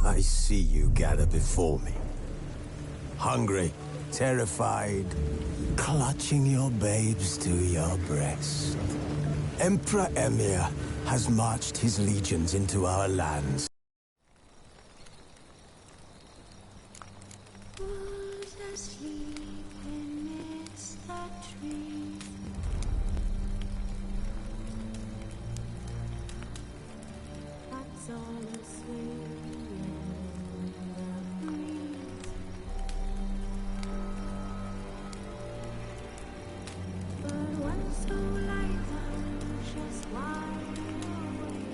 I see you gather before me. Hungry, terrified, clutching your babes to your breast. Emperor Emir has marched his legions into our lands. Who's asleep amidst the trees? What's all asleep in the breeze? But one so light just wide awake.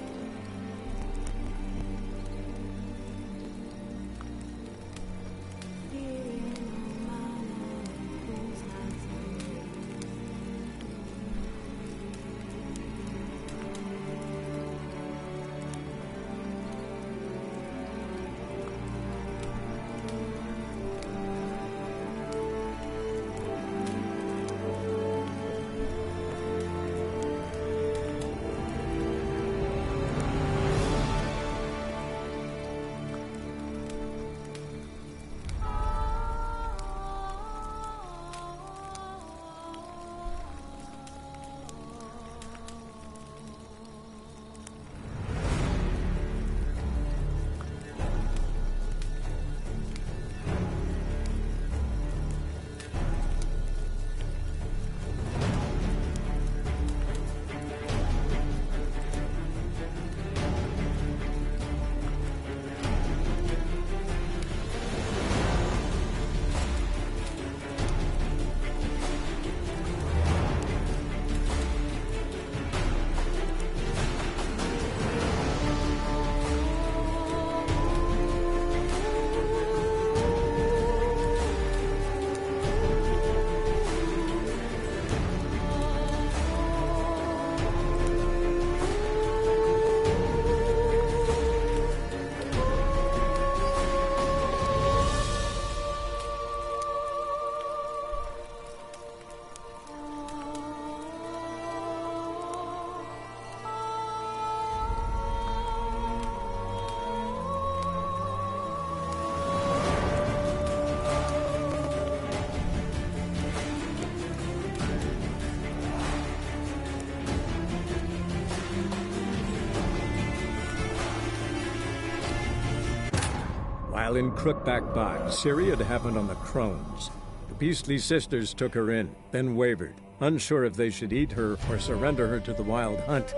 While in Crookback Bog, Ciri had happened on the Crones. The Beastly Sisters took her in, then wavered, unsure if they should eat her or surrender her to the Wild Hunt.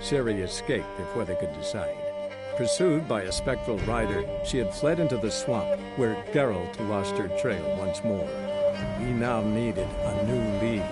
Ciri escaped before they could decide. Pursued by a spectral rider, she had fled into the swamp, where Geralt lost her trail once more. He now needed a new lead.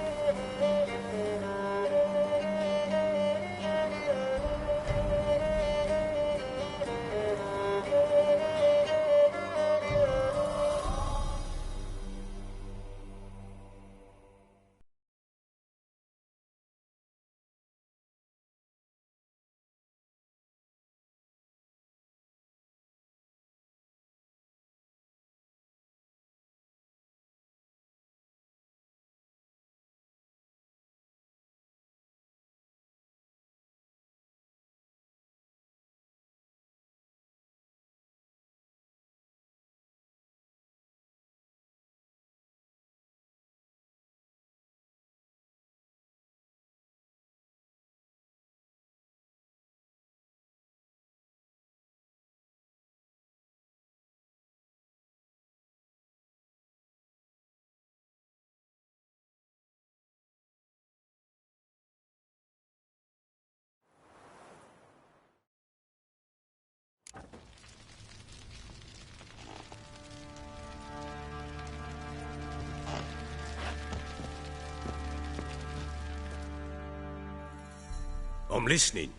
I'm listening.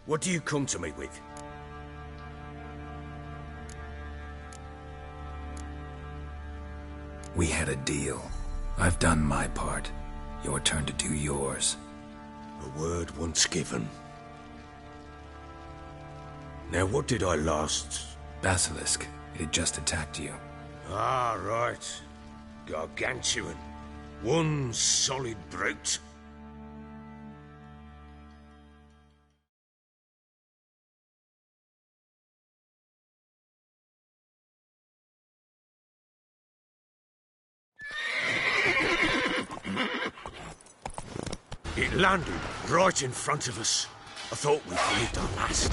What do you come to me with? We had a deal. I've done my part. Your turn to do yours. A word once given. Now what did I last... Basilisk. It had just attacked you. Ah, right. Gargantuan. One solid brute. It landed right in front of us. I thought we'd breathed our last.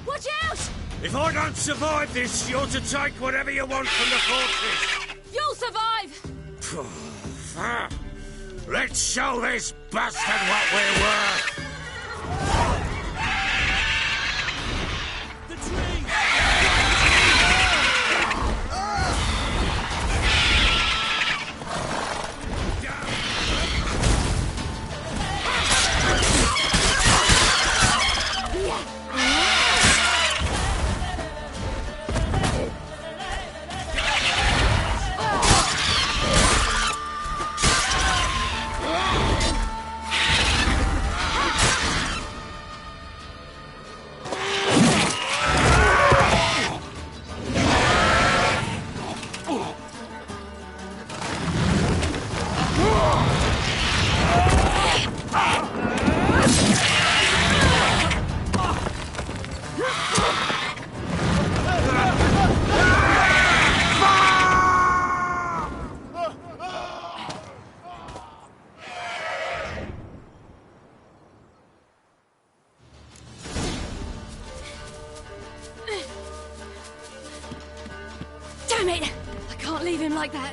Watch out! If I don't survive this, you're to take whatever you want from the fortress. You'll survive! Let's show this bastard what we're worth. The tree! Damn it! I can't leave him like that.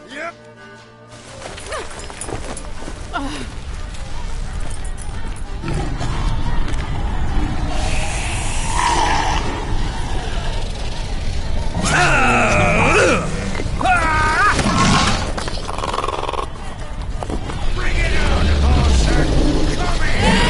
Yep. Bring it on, Horser! Come here!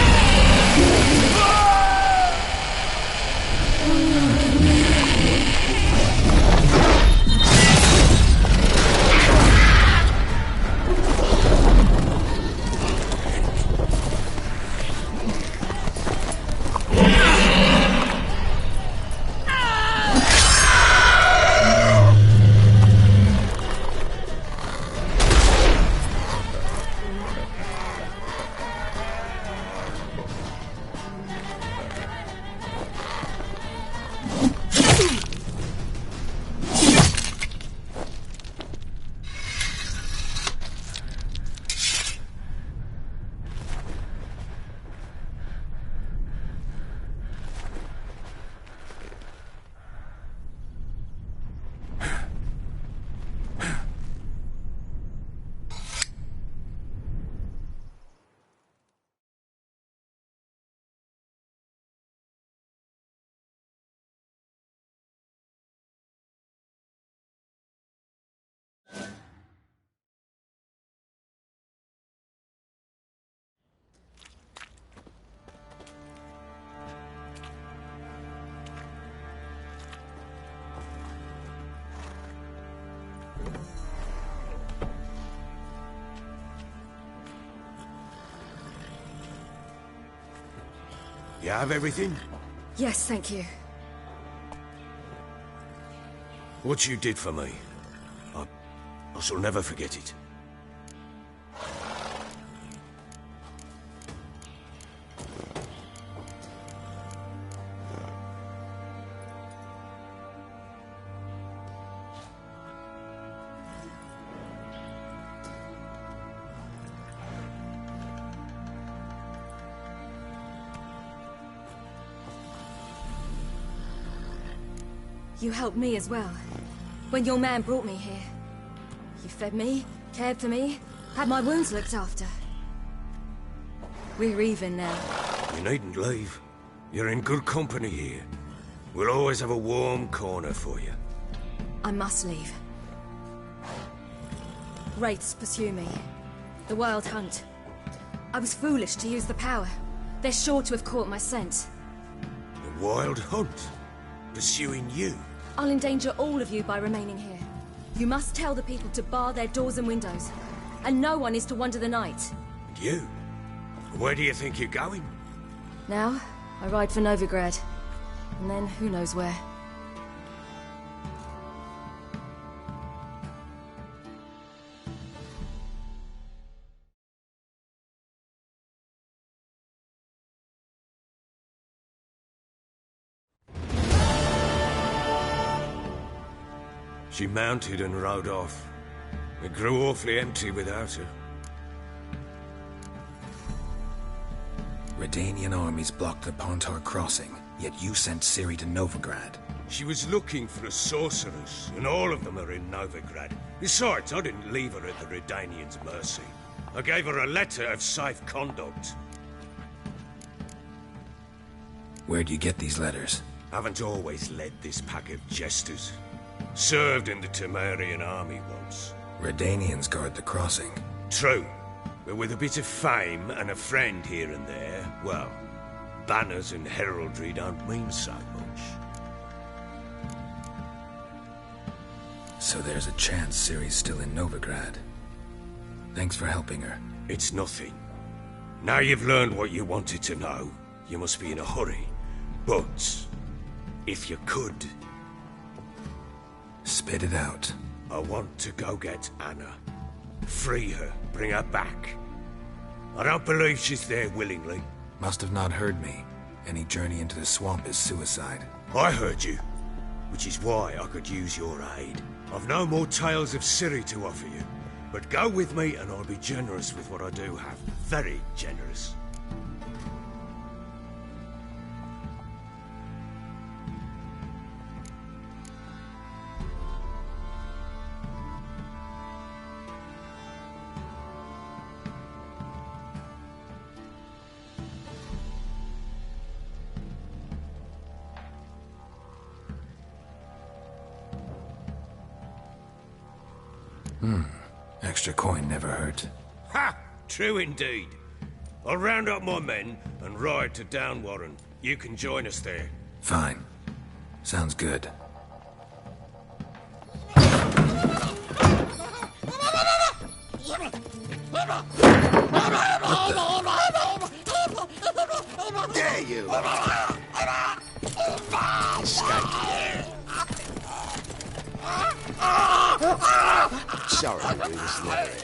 You have everything? Yes, thank you. What you did for me, I shall never forget it. You helped me as well. When your man brought me here. You fed me, cared for me, had my wounds looked after. We're even now. You needn't leave. You're in good company here. We'll always have a warm corner for you. I must leave. Wraiths pursue me. The Wild Hunt. I was foolish to use the power. They're sure to have caught my scent. The Wild Hunt? Pursuing you? I'll endanger all of you by remaining here. You must tell the people to bar their doors and windows. And no one is to wander the night. And you? Where do you think you're going? Now, I ride for Novigrad. And then who knows where. She mounted and rode off. It grew awfully empty without her. Redanian armies blocked the Pontar crossing, yet you sent Ciri to Novigrad. She was looking for a sorceress, and all of them are in Novigrad. Besides, I didn't leave her at the Redanians' mercy. I gave her a letter of safe conduct. Where'd you get these letters? Haven't always led this pack of jesters. Served in the Temerian army once. Redanians guard the crossing. True, but with a bit of fame and a friend here and there, well, banners and heraldry don't mean so much. So there's a chance Ciri's still in Novigrad. Thanks for helping her. It's nothing. Now you've learned what you wanted to know, you must be in a hurry. But, if you could... Spit it out. I want to go get Anna. Free her, bring her back. I don't believe she's there willingly. Must have not heard me. Any journey into the swamp is suicide. I heard you, which is why I could use your aid. I've no more tales of Ciri to offer you, but go with me and I'll be generous with what I do have. Very generous. Extra coin never hurt. Ha! True indeed. I'll round up my men and ride to Downwarren. You can join us there. Fine. Sounds good. Dare you! Sorry to do this later.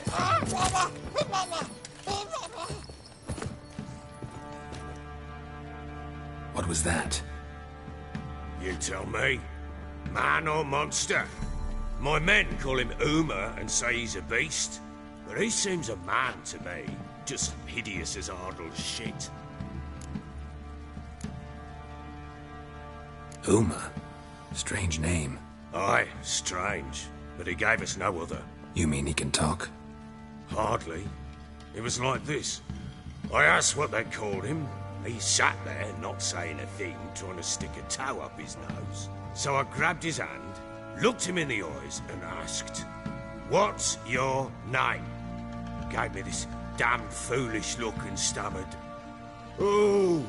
What was that? You tell me. Man or monster? My men call him Uma and say he's a beast. But he seems a man to me. Just hideous as Ardle's shit. Uma? Strange name. Aye, strange. But he gave us no other. You mean he can talk? Hardly. It was like this. I asked what they called him. He sat there, not saying a thing, trying to stick a toe up his nose. So I grabbed his hand, looked him in the eyes, and asked, "What's your name?" Gave me this damn foolish look and stammered, "Oh,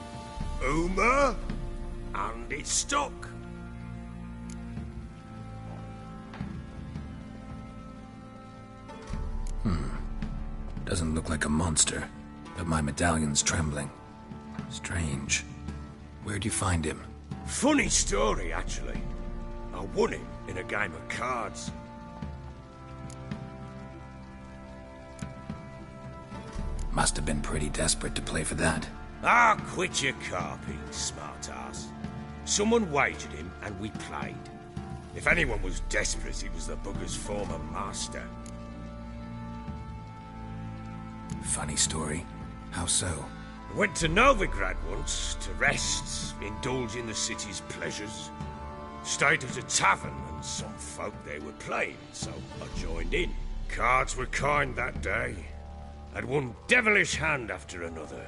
Uma?" And it stuck. Doesn't look like a monster, but my medallion's trembling. Strange. Where'd you find him? Funny story, actually. I won him in a game of cards. Must have been pretty desperate to play for that. Ah, quit your carping, smart-ass. Someone wagered him, and we played. If anyone was desperate, it was the bugger's former master. Funny story. How so? Went to Novigrad once to rest, indulge in the city's pleasures. Stayed at a tavern, and some folk there were playing, so I joined in. Cards were kind that day. Had one devilish hand after another.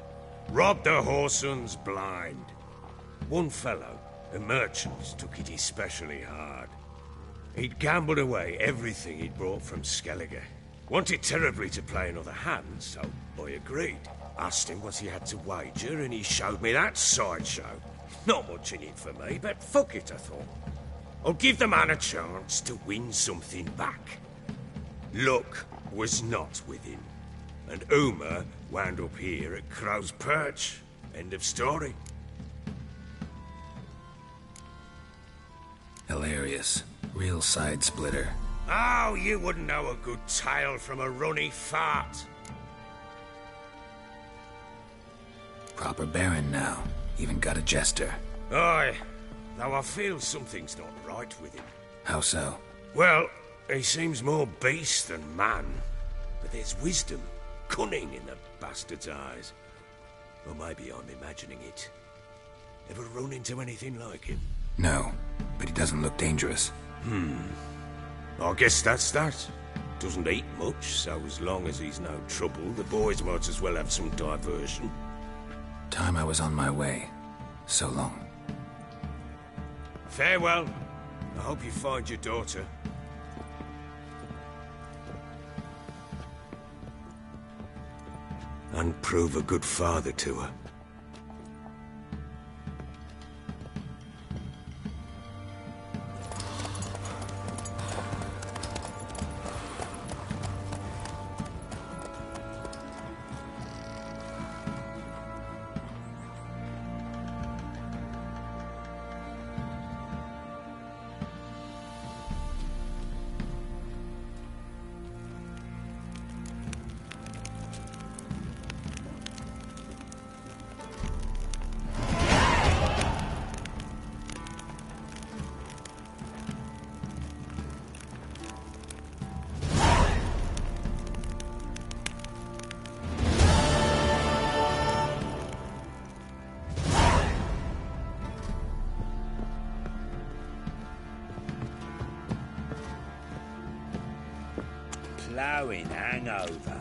Robbed the whoresun's blind. One fellow, a merchant, took it especially hard. He'd gambled away everything he'd brought from Skellige. Wanted terribly to play another hand, so I agreed. Asked him what he had to wager, and he showed me that sideshow. Not much in it for me, but fuck it, I thought. I'll give the man a chance to win something back. Luck was not with him, and Uma wound up here at Crow's Perch. End of story. Hilarious. Real side splitter. Oh, you wouldn't know a good tale from a runny fart. Proper baron now. Even got a jester. Aye, though I feel something's not right with him. How so? Well, he seems more beast than man. But there's wisdom, cunning in the bastard's eyes. Or maybe I'm imagining it. Ever run into anything like him? No, but he doesn't look dangerous. I guess that's that. Doesn't eat much, so as long as he's no trouble, the boys might as well have some diversion. Time I was on my way. So long. Farewell. I hope you find your daughter. And prove a good father to her. Ploughing hangover.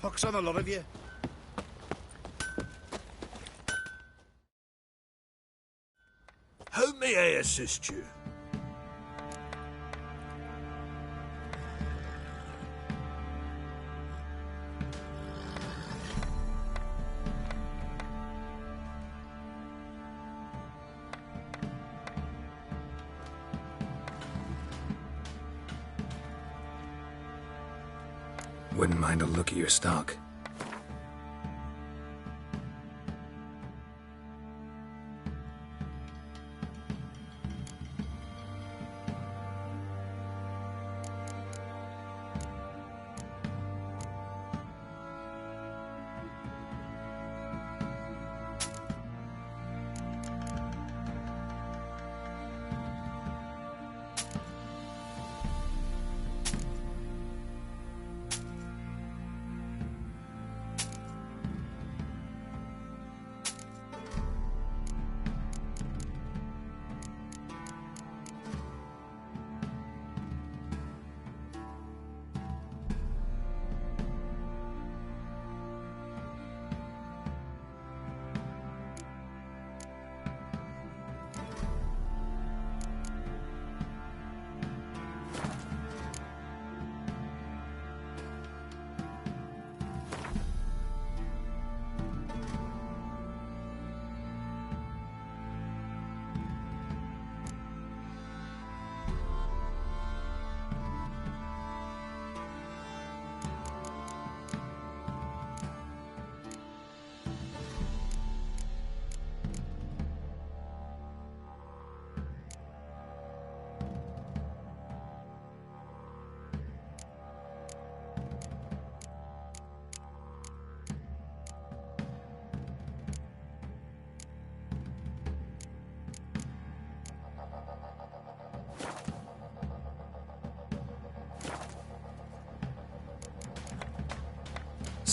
Pox on a lot of you. How may I assist you? Wouldn't mind a look at your stock.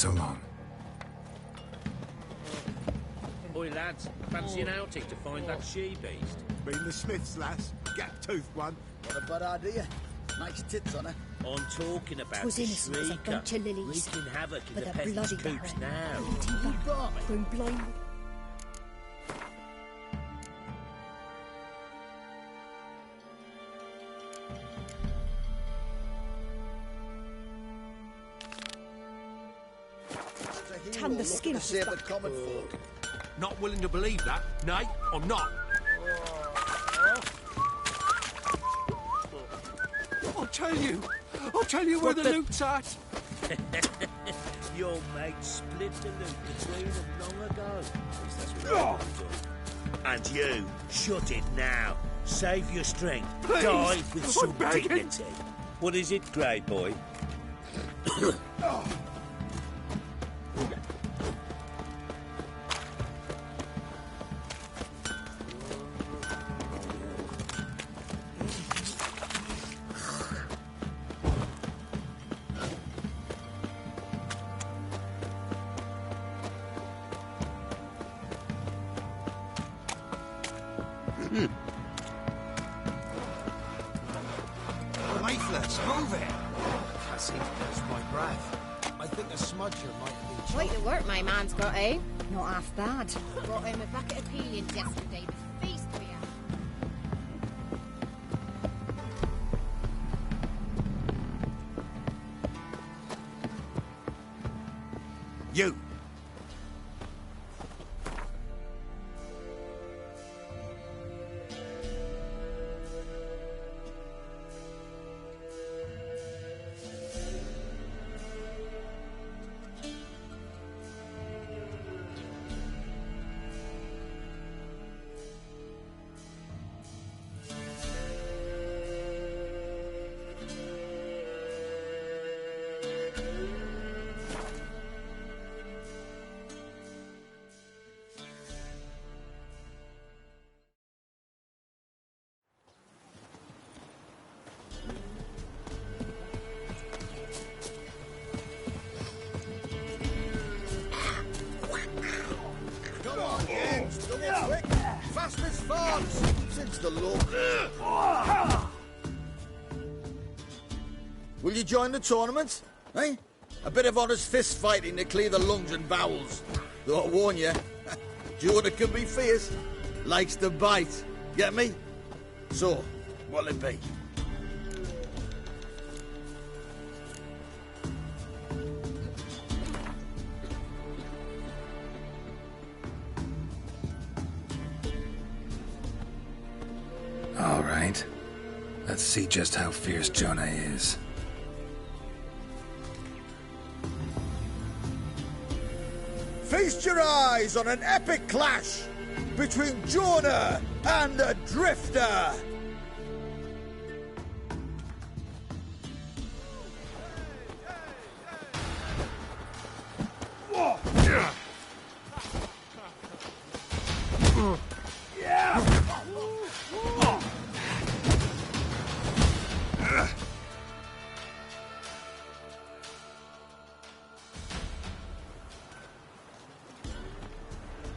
so long. Boy, lads, fancy an outing to find that she-beast? Been the Smiths, lass. Gap-toothed one. Not a bad idea. Nice tits on her. I'm talking about Was the innocent as a Shrieker, bunch of lilies. wreaking havoc in With the a peasants' bloody coops barrack. now. Going blind. Tan the skin off his back. Common folk. Not willing to believe that? Nay, I'm not. I'll tell you where the loot's at. Your mate split the loot between them long ago. At least that's what I want to. And you, shut it now. Save your strength. Please, Die with I'm some begging. dignity. What is it, Grey Boy? Leaflets, move it. Cassie, that's my breath. I think a smudger might have been Quite the work my man's got, eh? Not half bad. Brought him a bucket of peelings yesterday. The feast we had. You. Fast as farms since the law. Will you join the tournament? Eh? A bit of honest fist fighting to clear the lungs and bowels. Though I warn you, Jordan can be fierce. Likes to bite. Get me? So, what'll it be? All right. Let's see just how fierce Jonah is. Feast your eyes on an epic clash between Jonah and the Drifter.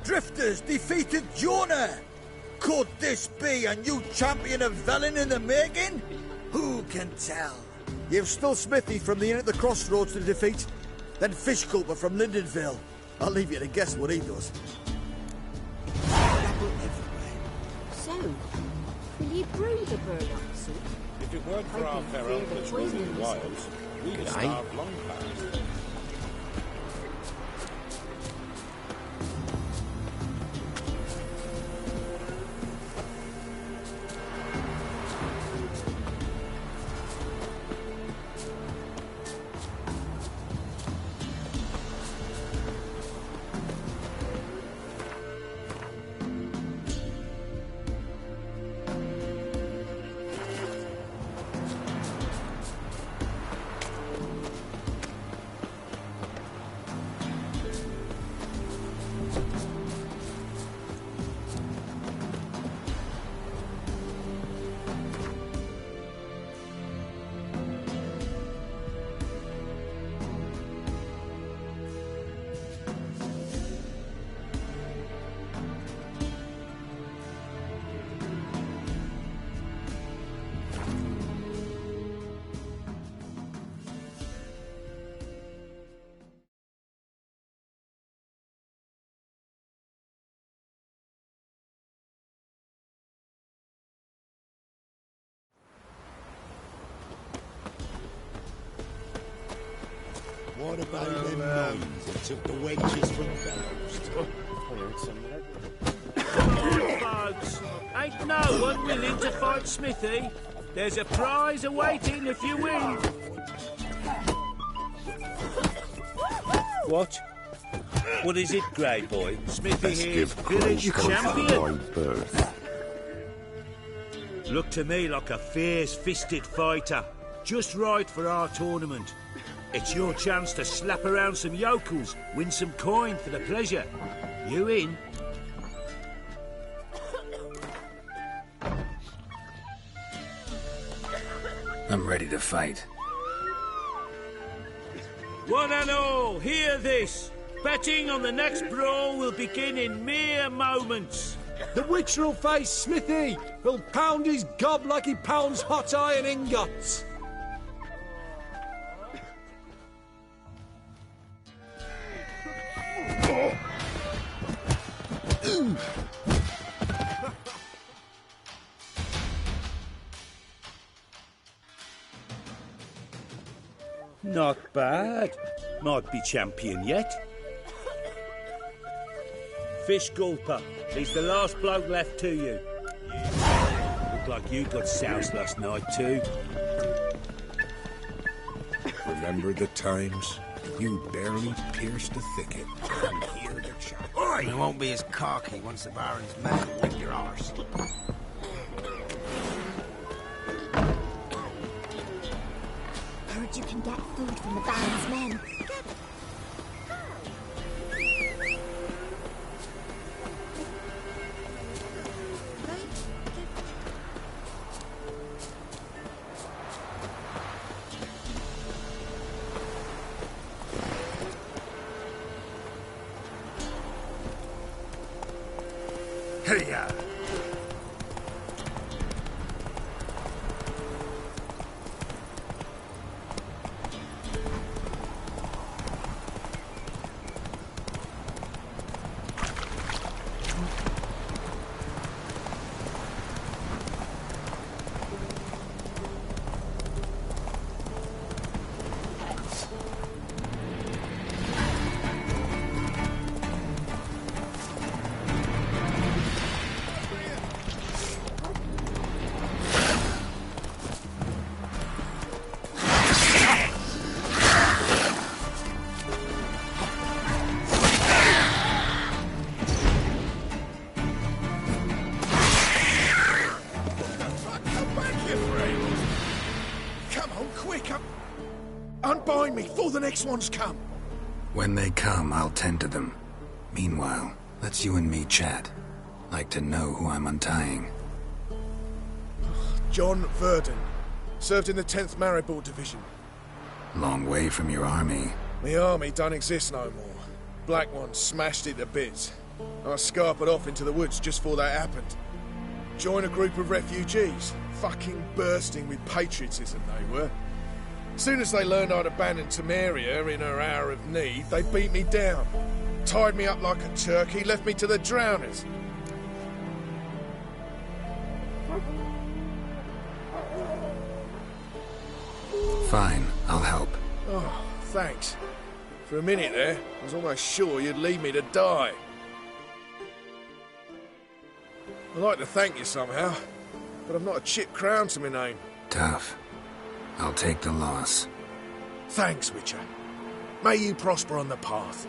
Drifters defeated Jonah. Could this be a new champion of Velen in the making? Who can tell? You've still Smithy from the inn at the crossroads to defeat, then Fishculper from Lindenville. I'll leave you to guess what he does. So, will you brew the burdock soup? If it weren't for our fair uncles roaming the wilds, we'd have starved long past. What about them nuns that took the wenches from Folks, ain't no one willing to fight Smithy. There's a prize awaiting if you win. What? What is it, Grey Boy? Smithy Let's here's give village Christ champion. wide berth. Look to me like a fierce-fisted fighter. Just right for our tournament. It's your chance to slap around some yokels, win some coin for the pleasure. You in? I'm ready to fight. One and all, hear this. Betting on the next brawl will begin in mere moments. The Witcher will face Smithy. He'll pound his gob like he pounds hot iron ingots. Not bad. Might be champion yet. Fish Gulper, he's the last bloke left to you. Look like you got soused last night too. Remember the times? You barely pierced the thicket. And hear the shot. Oi! You won't be as cocky once the Baron's men whip your arse. Heard you can get food from the Baron's men. Hey-ya! Unbind me before the next ones come. When they come, I'll tend to them. Meanwhile, let's you and me chat. Like to know who I'm untying. John Verdon. Served in the 10th Maribor Division. Long way from your army. The army don't exist no more. Black One smashed it to bits. I scarpered off into the woods just before that happened. Joined a group of refugees. Fucking bursting with patriotism they were. Soon as they learned I'd abandoned Temeria in her hour of need, they beat me down. Tied me up like a turkey, left me to the drowners. Fine, I'll help. Oh, thanks. For a minute there, I was almost sure you'd leave me to die. I'd like to thank you somehow, but I've not a chip crown to my name. Tough. I'll take the loss. Thanks, Witcher. May you prosper on the path.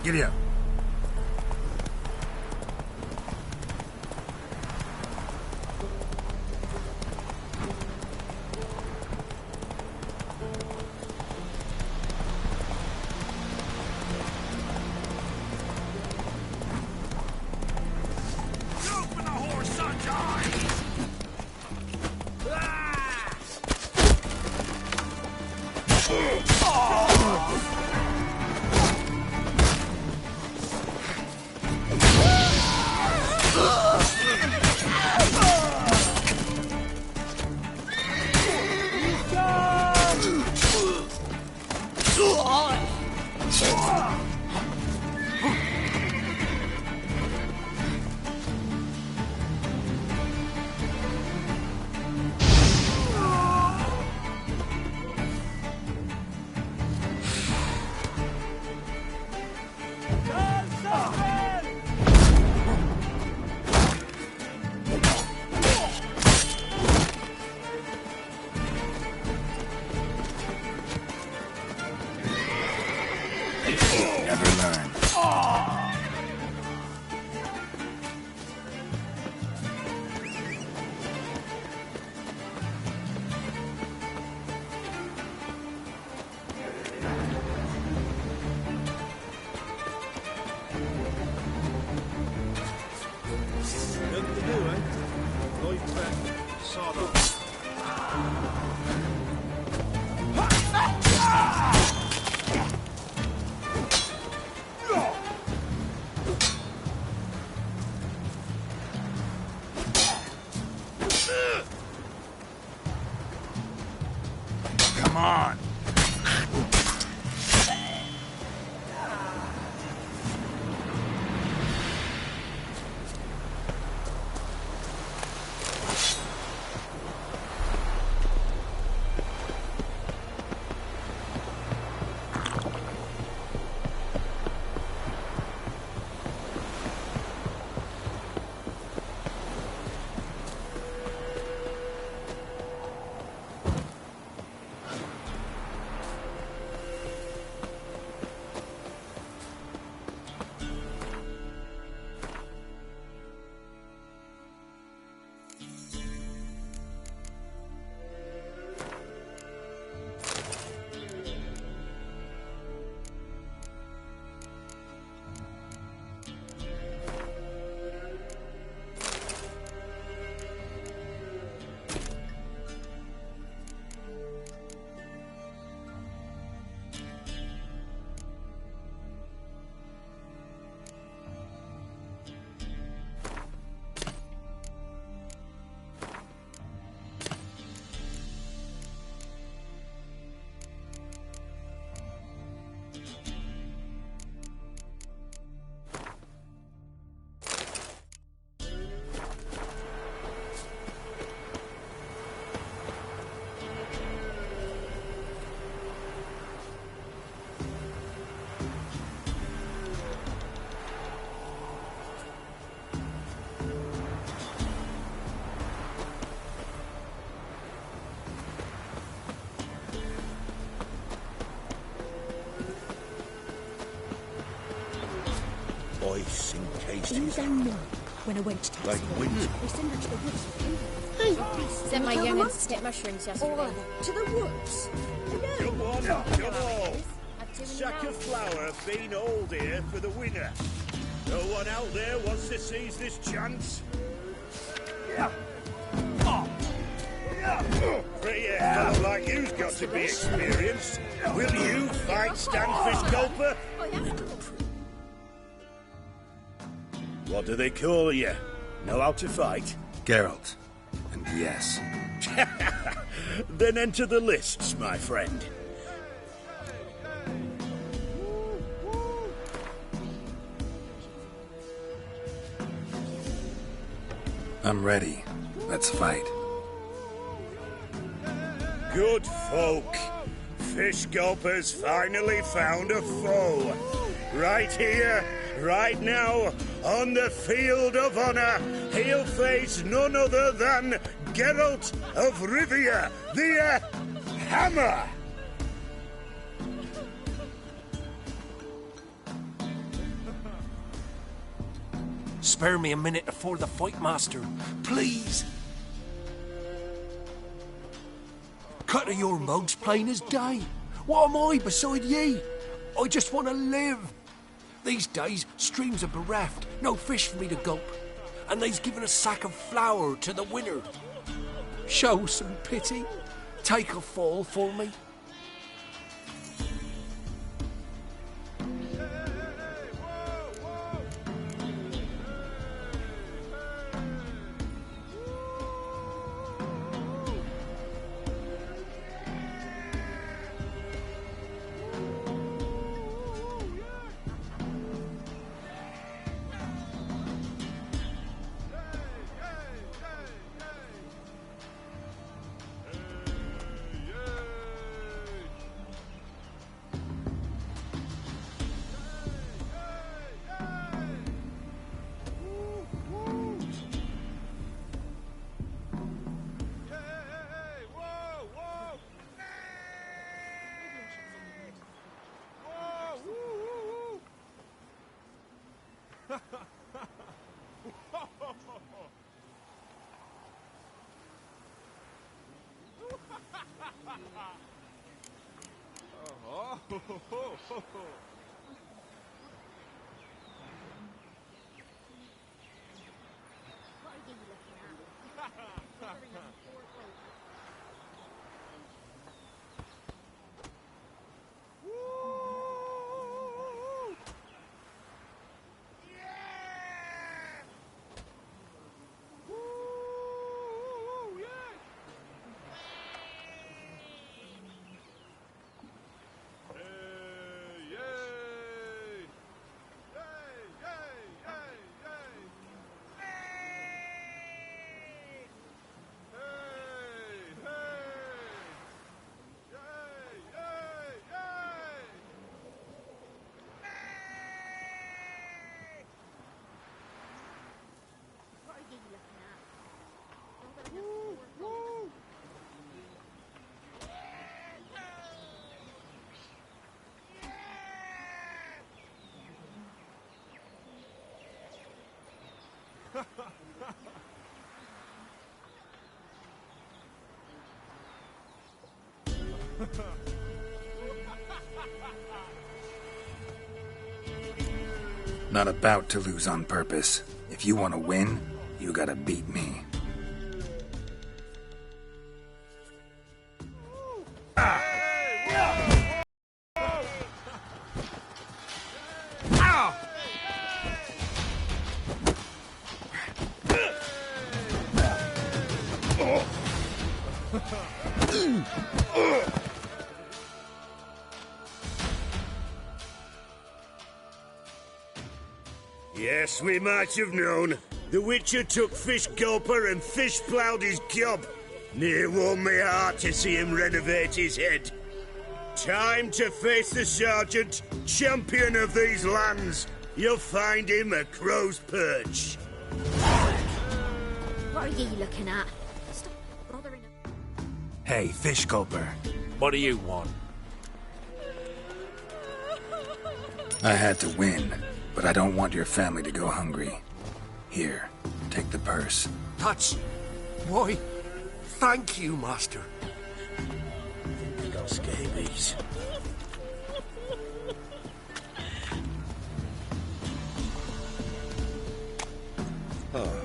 Giddy up. Sod off. Come on. Ice encased In his Denmark, when I went to like winter. we sent her to the woods with Kindle. Sent my young'uns to get mushrooms yesterday. Or to the woods. Come on, come on. Sack of flour been old here for the winter. No one out there wants to seize this chance. Pretty fellow like you's got to be experienced. Will you fight Stanfish Gulper? What do they call you? Know how to fight? Geralt. And yes. Then enter the lists, my friend. I'm ready. Let's fight. Good folk. Fish Gulper's finally found a foe. Right here, right now, on the field of honor, he'll face none other than Geralt of Rivia, the Hammer. Spare me a minute before the fight, master. Please. Cut of your mug's plain as day. What am I beside ye? I just want to live. These days, streams are bereft, no fish for me to gulp. And they's given a sack of flour to the winner. Show some pity. Take a fall for me. What are you looking at? Not about to lose on purpose. If you want to win, you gotta beat me. Yes, we might have known. The Witcher took Fish Gulper and fish ploughed his gob. Near warmed me heart to see him renovate his head. Time to face the Sergeant, champion of these lands. You'll find him at Crow's Perch. What are you looking at? Stop bothering him. Hey, Fish Gulper. What do you want? I had to win, but I don't want your family to go hungry. Here, take the purse. That's... Why, thank you, Master. Got scabies. Oh.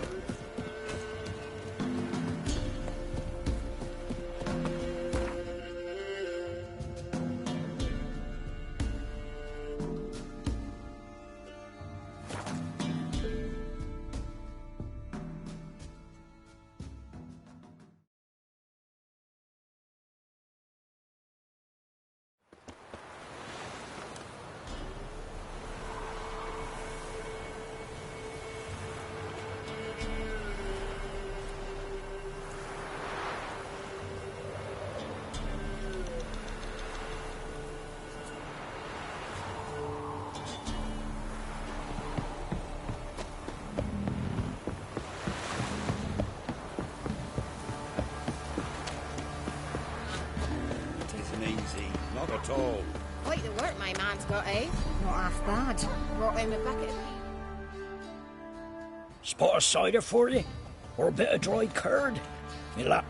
Not at all. Quite the work my man's got, eh? Not half bad. Brought him a bucket of... Spot of cider for you? Or a bit of dry curd? Like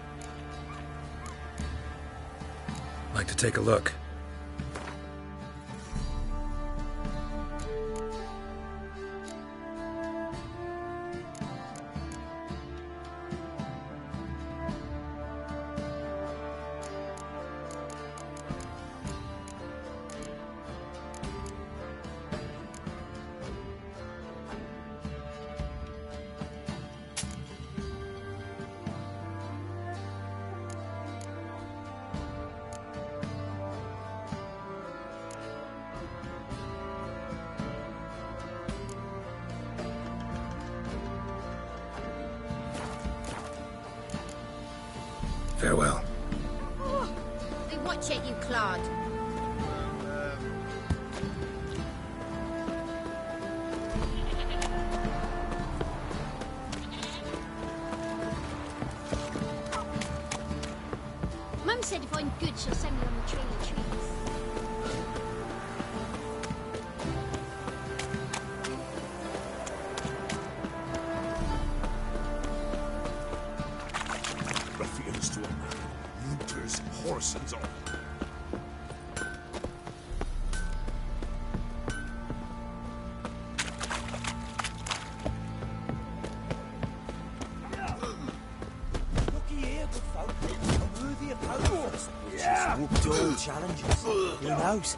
to take a look? Farewell. Oh, hey, watch it, you clod. Mum said if I'm good, she'll send me on the train of trees. Ruffians to a man. Looters, horses all. Whooped all challenges. Who knows?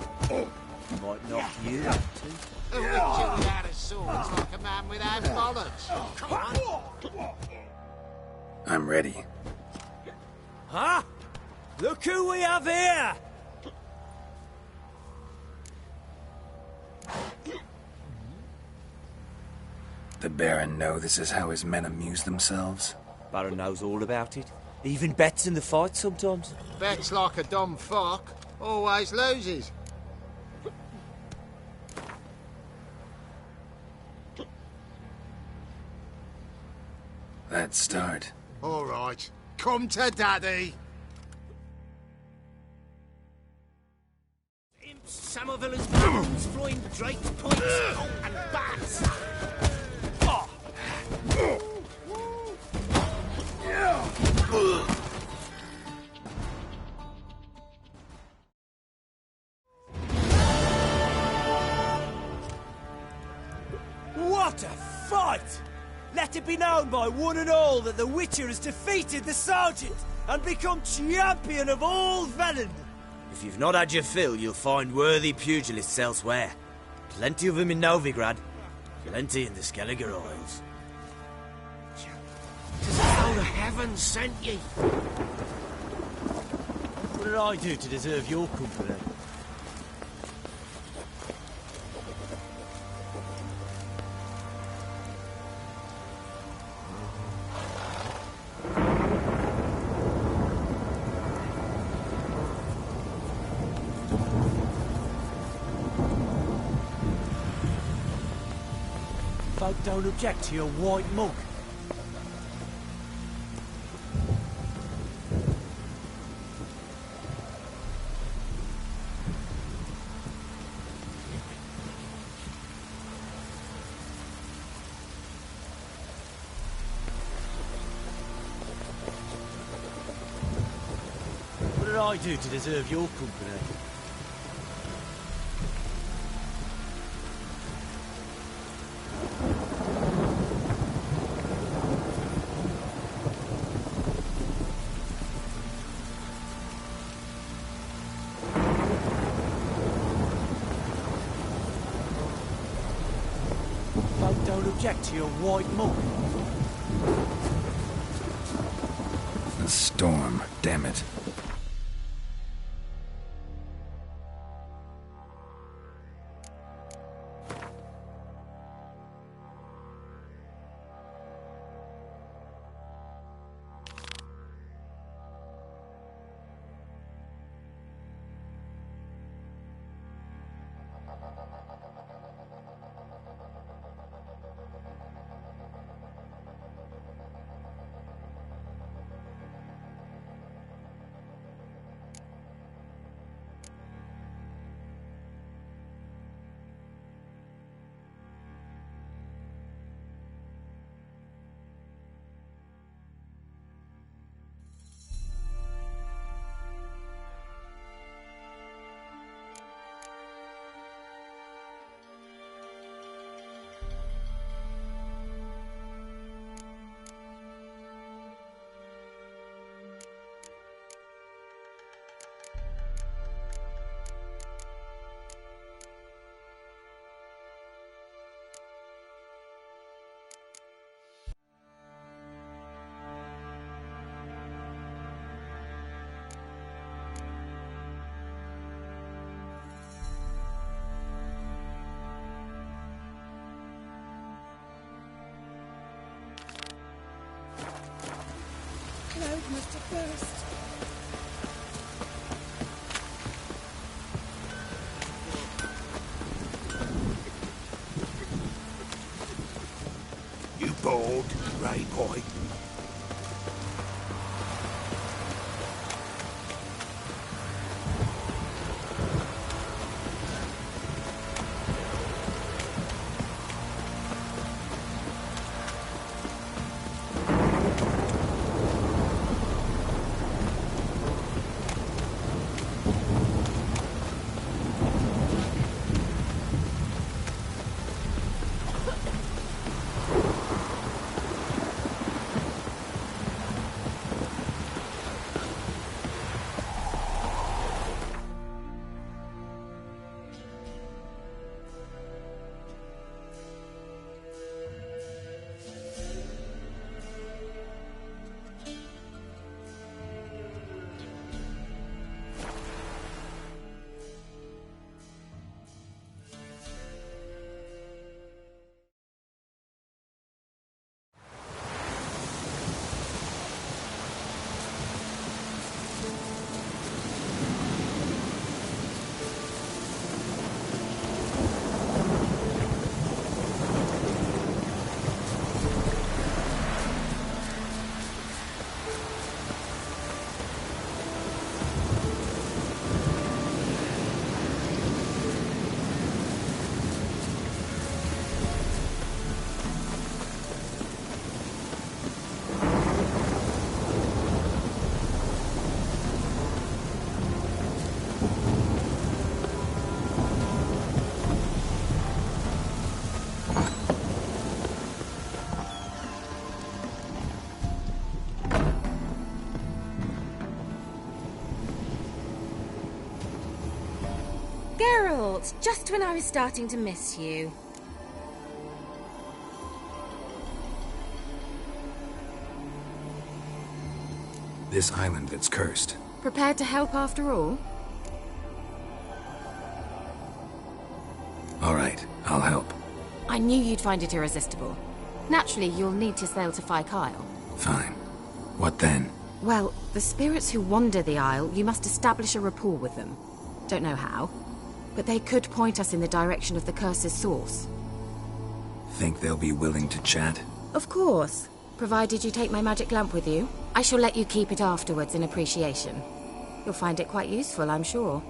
Might knock you out too. A Witcher without a sword's like a man without bollocks. Come on. I'm ready. Huh? Look who we have here! The Baron know this is how his men amuse themselves? Baron knows all about it. Even bets in the fight sometimes. Bets like a dumb fuck. Always loses. Let's start. All right. Come to Daddy. Imps, Samovilla's bones, flying drakes, points, and bats! Let it be known by one and all that the Witcher has defeated the Sergeant and become champion of all Velen. If you've not had your fill, you'll find worthy pugilists elsewhere. Plenty of them in Novigrad, plenty in the Skelliger Isles. How the heavens sent ye? What did I do to deserve your company? Folk don't object to your white mug. What did I do to deserve your company? Folk don't object to your white mug. A storm, damn it. Cloud must have burst. You bold, Ray boy. Geralt, just when I was starting to miss you. This island that's cursed. Prepared to help after all? All right, I'll help. I knew you'd find it irresistible. Naturally, you'll need to sail to Phi Kyle. Fine. What then? Well, the spirits who wander the Isle, you must establish a rapport with them. Don't know how, but they could point us in the direction of the curse's source. Think they'll be willing to chat? Of course. Provided you take my magic lamp with you. I shall let you keep it afterwards in appreciation. You'll find it quite useful, I'm sure.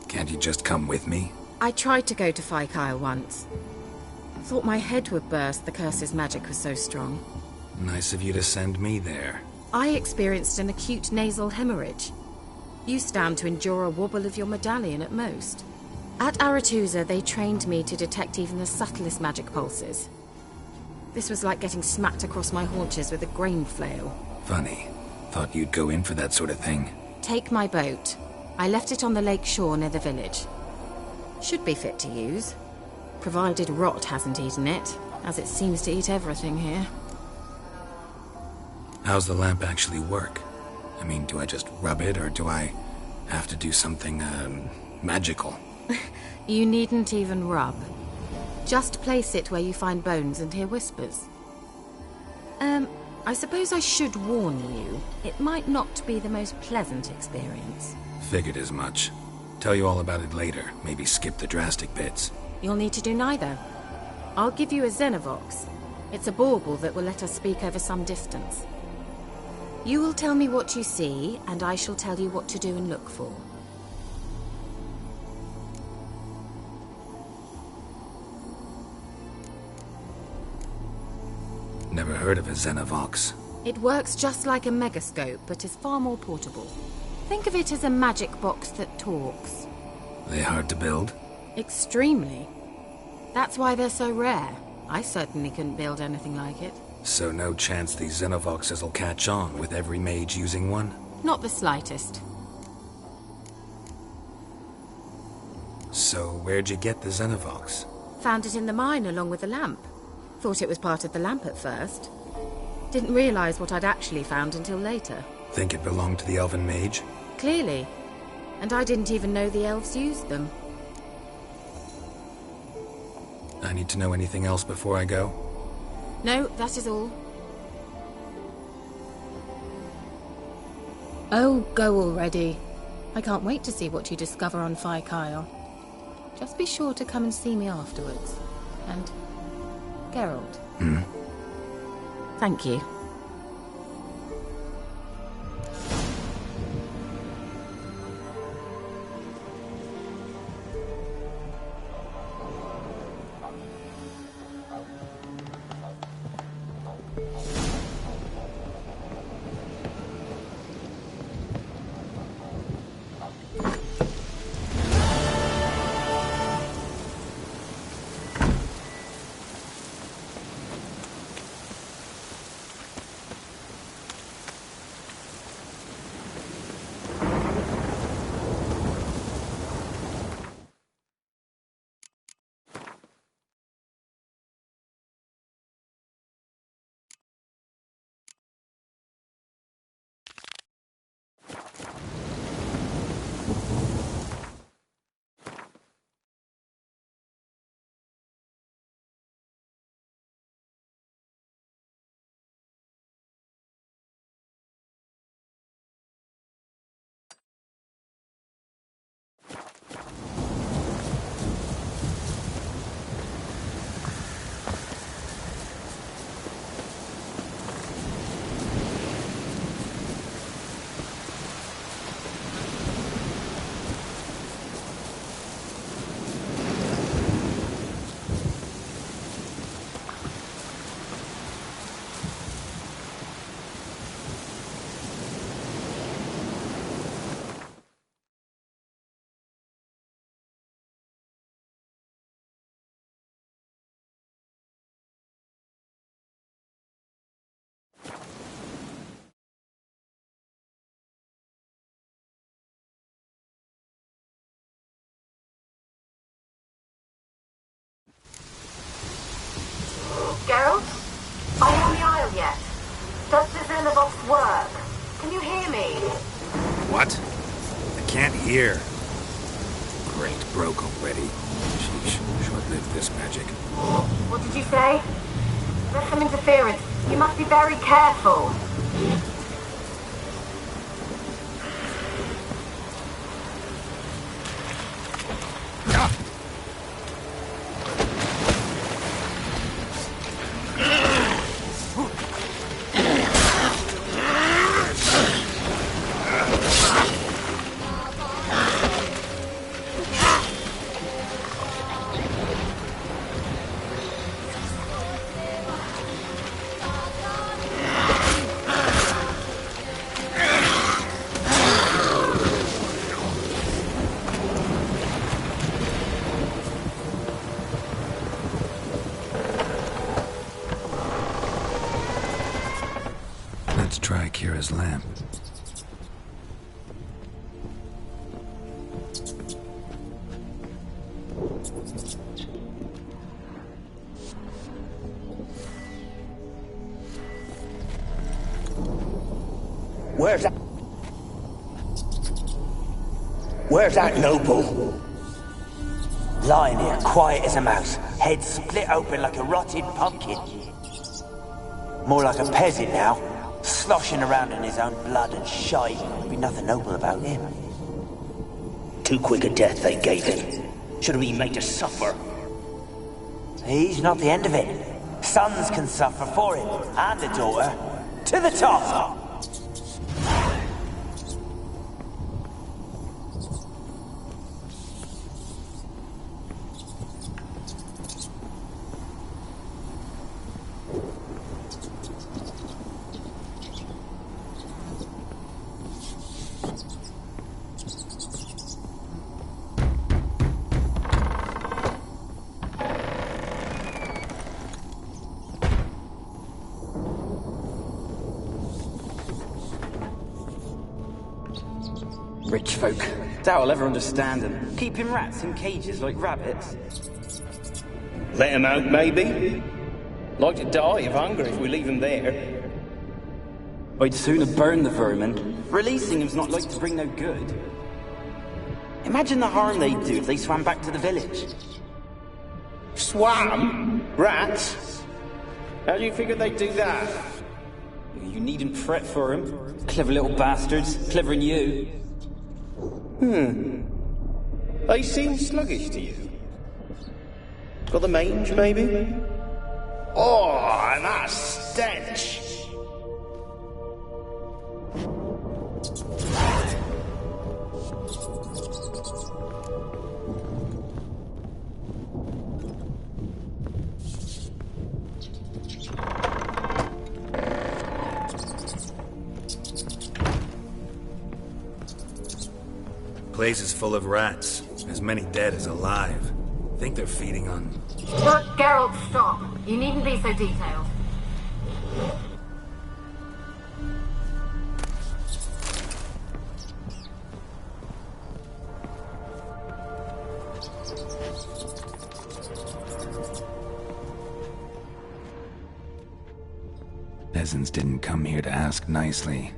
Can't you just come with me? I tried to go to Phi Kyle once. Thought my head would burst, the curse's magic was so strong. Nice of you to send me there. I experienced an acute nasal hemorrhage. You stand to endure a wobble of your medallion at most. At Aretusa, they trained me to detect even the subtlest magic pulses. This was like getting smacked across my haunches with a grain flail. Funny. Thought you'd go in for that sort of thing. Take my boat. I left it on the lake shore near the village. Should be fit to use. Provided rot hasn't eaten it, as it seems to eat everything here. How's the lamp actually work? I mean, do I just rub it, or do I have to do something, magical? You needn't even rub. Just place it where you find bones and hear whispers. I suppose I should warn you, it might not be the most pleasant experience. Figured as much. Tell you all about it later, maybe skip the drastic bits. You'll need to do neither. I'll give you a Xenovox. It's a bauble that will let us speak over some distance. You will tell me what you see, and I shall tell you what to do and look for. Never heard of a Xenovox. It works just like a megascope, but is far more portable. Think of it as a magic box that talks. They hard to build? Extremely. That's why they're so rare. I certainly couldn't build anything like it. So no chance these Xenovoxes will catch on with every mage using one? Not the slightest. So where'd you get the Xenovox? Found it in the mine along with the lamp. Thought it was part of the lamp at first. Didn't realize what I'd actually found until later. Think it belonged to the elven mage? Clearly. And I didn't even know the elves used them. I need to know anything else before I go? No, that is all. Oh, go already. I can't wait to see what you discover on Phi Kyle. Just be sure to come and see me afterwards. And Geralt. Thank you. Geralt? Are you on the Isle yet? Does the Xenovox work? Can you hear me? What? I can't hear. Great, broke already. Sheesh, short-lived this magic. What did you say? There's some interference. You must be very careful. Let's try Kira's lamp. Where's that noble? Lying here, quiet as a mouse, head split open like a rotted pumpkin. More like a peasant now, sloshing around in his own blood and shite. There'd be nothing noble about him. Too quick a death they gave him. Should have been made to suffer. He's not the end of it. Sons can suffer for him, and a daughter. To the top! Rich folk. Doubt I'll ever understand them. Keeping rats in cages like rabbits. Let him out, maybe? Like to die of hunger if we leave him there. I'd sooner burn the vermin. Releasing him's not like to bring no good. Imagine the harm they'd do if they swam back to the village. Swam? Rats? How do you figure they'd do that? You needn't fret for him. Clever little bastards. Clever than you. They seem sluggish to you. Got the mange, maybe? Oh, and that stench! Place is full of rats. As many dead as alive. Think they're feeding on... Look, Geralt, stop. You needn't be so detailed. Peasants didn't come here to ask nicely.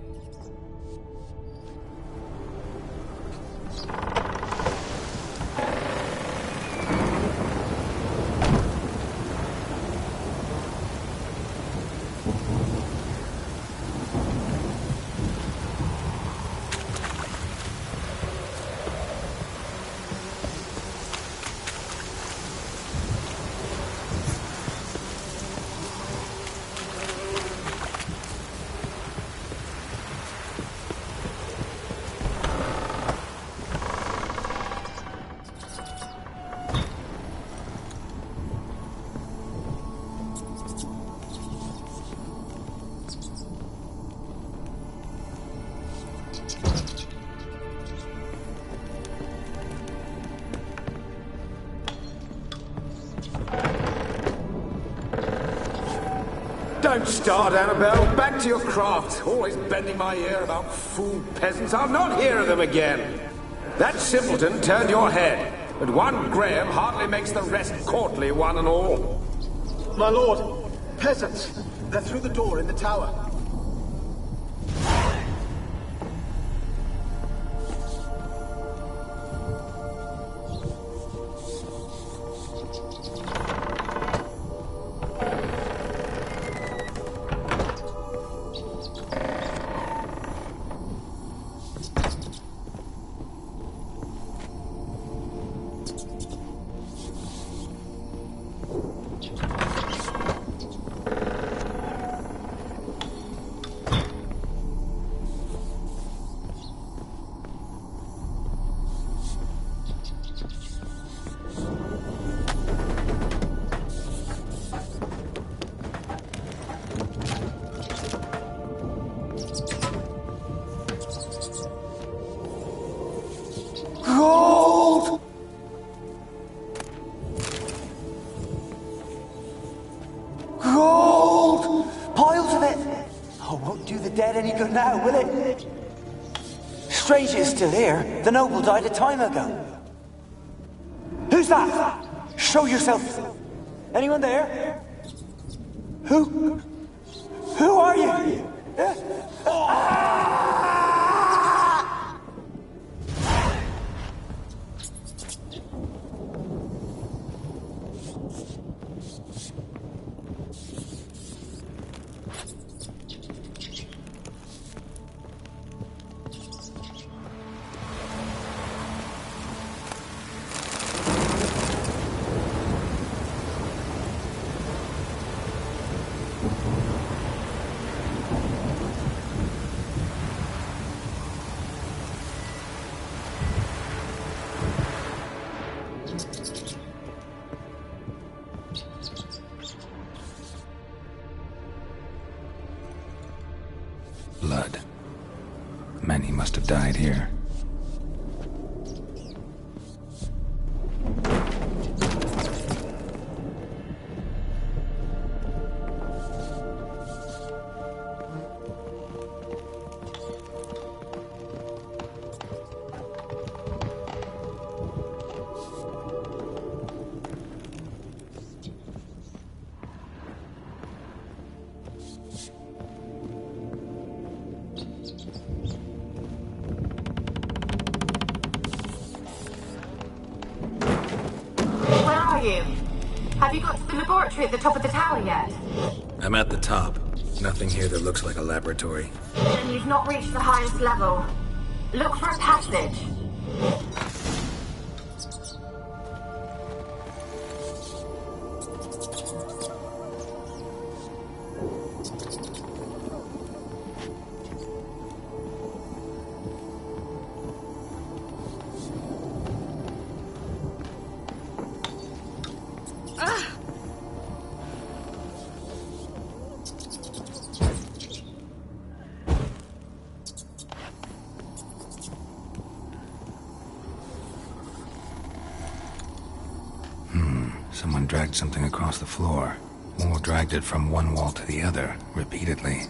Don't start, Annabelle. Back to your craft. Always bending my ear about fool peasants. I'll not hear of them again. That simpleton turned your head, but one Graham hardly makes the rest courtly, one and all. My lord, Peasants! They're through the door in the tower. Gold! Gold! Piles of it! Oh, won't do the dead any good now, will it? Strange it's still here. The noble died a time ago. Who's that? Show yourself. Anyone there? Who are you? Blood. Many must have died here. Have you got to the laboratory at the top of the tower yet? I'm at the top. Nothing here that looks like a laboratory. Then you've not reached the highest level. Look for a passage. Someone dragged something across the floor. Or dragged it from one wall to the other, repeatedly.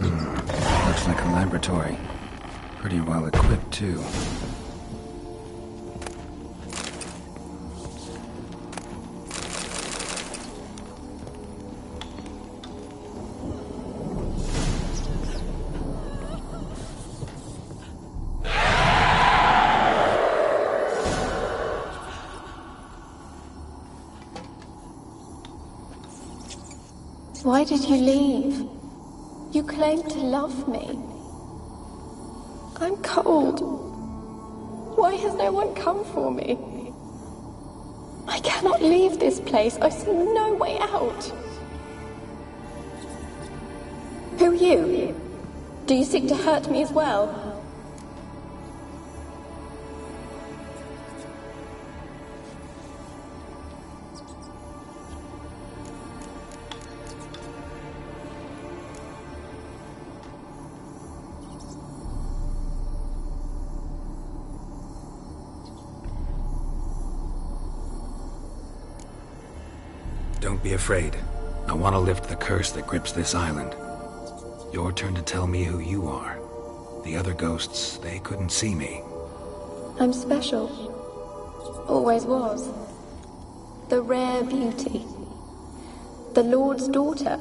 Looks like a laboratory. Pretty well equipped, too. Why did you leave? You claimed to love me. I'm cold. Why has no one come for me? I cannot leave this place. I see no way out. Who are you? Do you seek to hurt me as well? Don't be afraid. I want to lift the curse that grips this island. Your turn to tell me who you are. The other ghosts, they couldn't see me. I'm special. Always was. The rare beauty. The Lord's daughter.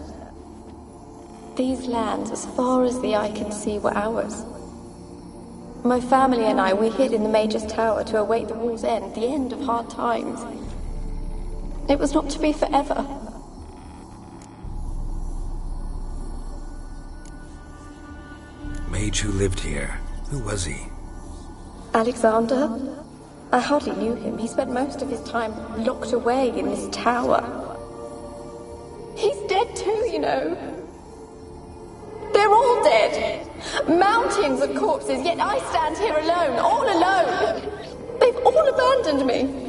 These lands, as far as the eye can see, were ours. My family and I, we hid in the Mage's Tower to await the war's end, the end of hard times. It was not to be forever. Mage who lived here. Who was he? Alexander? I hardly knew him. He spent most of his time locked away in this tower. He's dead too, you know. They're all dead. Mountains of corpses, yet I stand here alone, all alone. They've all abandoned me.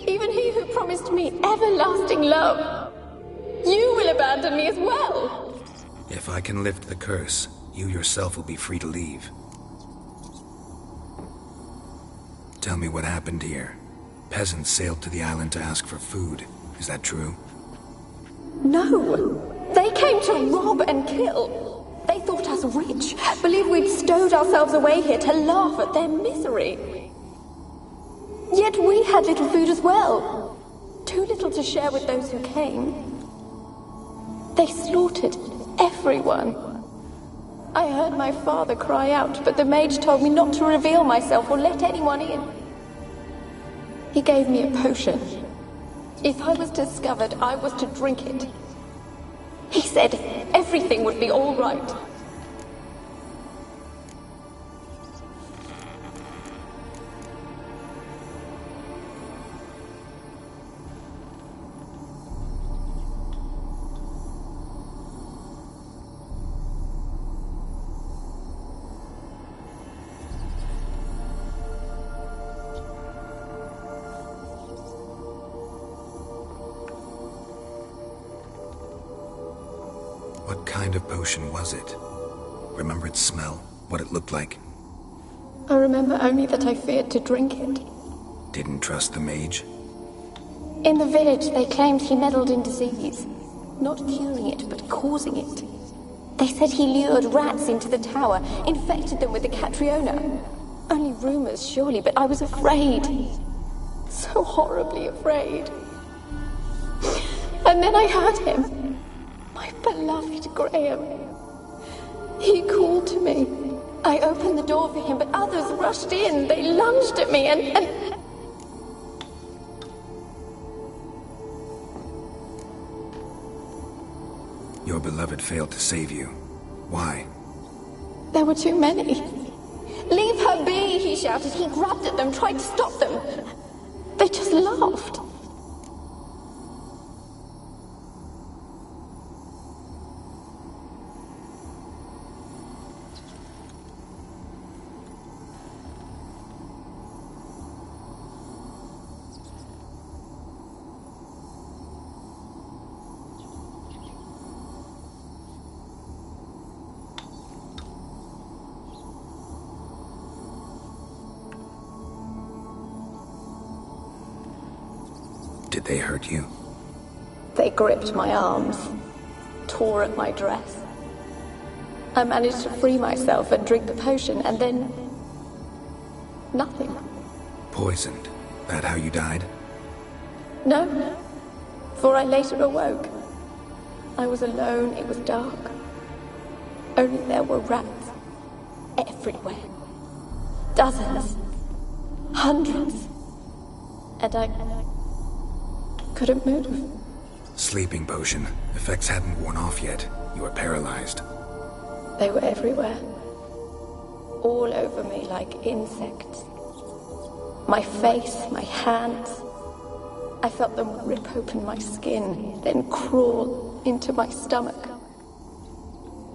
Even he who promised me everlasting love. You will abandon me as well. If I can lift the curse, you yourself will be free to leave. Tell me what happened here. Peasants sailed to the island to ask for food. Is that true? No. They came to rob and kill. They thought us rich, believed we'd stowed ourselves away here to laugh at their misery. Yet we had little food as well. Too little to share with those who came. They slaughtered everyone. I heard my father cry out, but the mage told me not to reveal myself or let anyone in. He gave me a potion. If I was discovered, I was to drink it. He said everything would be all right. What kind of potion was it? Remember its smell? What it looked like? I remember only that I feared to drink it. Didn't trust the mage? In the village, they claimed he meddled in disease. Not curing it, but causing it. They said he lured rats into the tower, infected them with the Catriona. Only rumors, surely, but I was afraid. So horribly afraid. And then I heard him. My beloved Graham. He called to me. I opened the door for him, but others rushed in. They lunged at me and... Your beloved failed to save you. Why? There were too many. Leave her be, he shouted. He grabbed at them, tried to stop them. They just laughed. Did they hurt you? They gripped my arms, tore at my dress. I managed to free myself and drink the potion, and then... nothing. Poisoned? That how you died? No, for I later awoke. I was alone, it was dark. Only there were rats. Everywhere. Dozens. Hundreds. And I couldn't move. Sleeping potion. Effects hadn't worn off yet. You were paralyzed. They were everywhere. All over me like insects. My face, my hands. I felt them rip open my skin, then crawl into my stomach.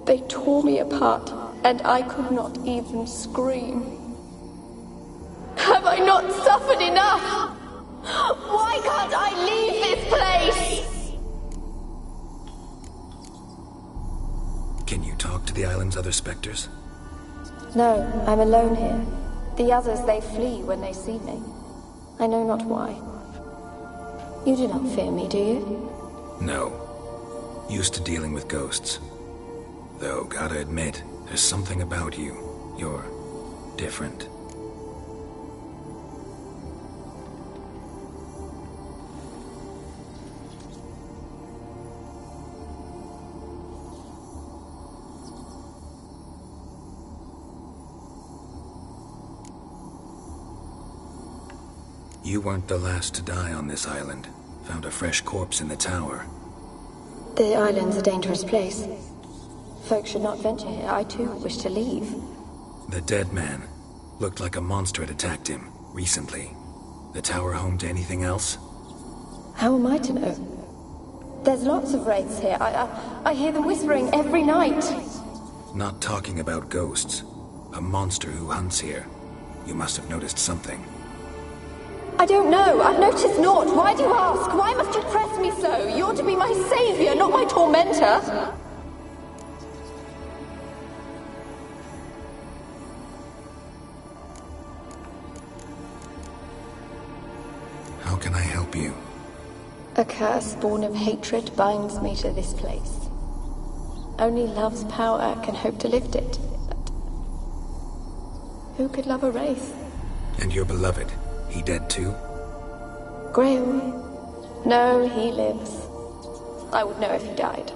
They tore me apart, and I could not even scream. Have I not suffered enough? Why can't I leave this place? Can you talk to the island's other specters? No, I'm alone here. The others, they flee when they see me. I know not why. You do not fear me, do you? No. Used to dealing with ghosts. Though, gotta admit, there's something about you. You're different. You weren't the last to die on this island. Found a fresh corpse in the tower. The island's a dangerous place. Folk should not venture here. I too wish to leave. The dead man. Looked like a monster had attacked him, recently. The tower home to anything else? How am I to know? There's lots of wraiths here. I hear them whispering every night. Not talking about ghosts. A monster who hunts here. You must have noticed something. I don't know. I've noticed naught. Why do you ask? Why must you press me so? You're to be my savior, not my tormentor. How can I help you? A curse born of hatred binds me to this place. Only love's power can hope to lift it. But who could love a wraith? And your beloved, he dead too? Graham? No, he lives. I would know if he died.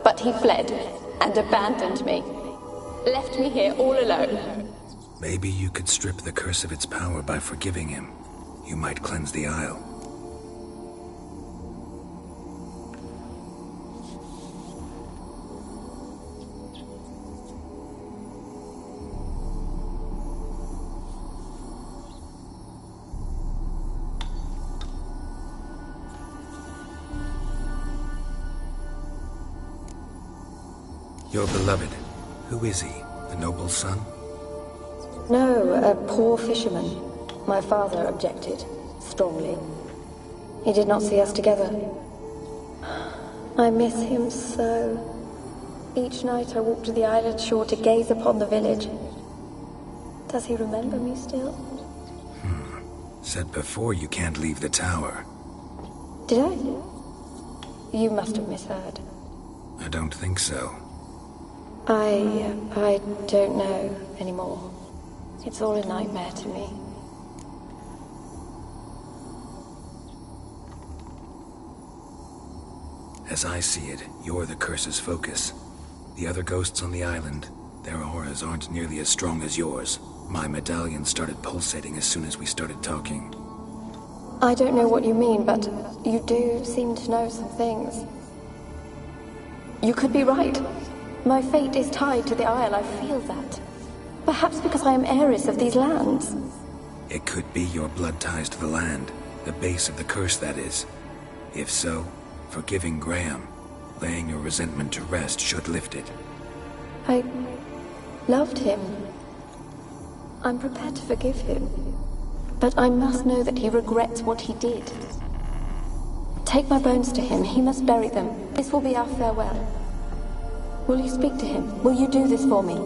But he fled and abandoned me. Left me here all alone. Maybe you could strip the curse of its power by forgiving him. You might cleanse the Isle. Your beloved, who is he? The noble's son? No, a poor fisherman. My father objected, strongly. He did not see us together. I miss him so. Each night I walk to the island shore to gaze upon the village. Does he remember me still? Said before you can't leave the tower. Did I? You must have misheard. I don't think so. I don't know anymore. It's all a nightmare to me. As I see it, you're the curse's focus. The other ghosts on the island, their auras aren't nearly as strong as yours. My medallion started pulsating as soon as we started talking. I don't know what you mean, but you do seem to know some things. You could be right. My fate is tied to the Isle, I feel that. Perhaps because I am heiress of these lands. It could be your blood ties to the land, the base of the curse, that is. If so, forgiving Graham, laying your resentment to rest should lift it. I loved him. I'm prepared to forgive him. But I must know that he regrets what he did. Take my bones to him. He must bury them. This will be our farewell. Will you speak to him? Will you do this for me?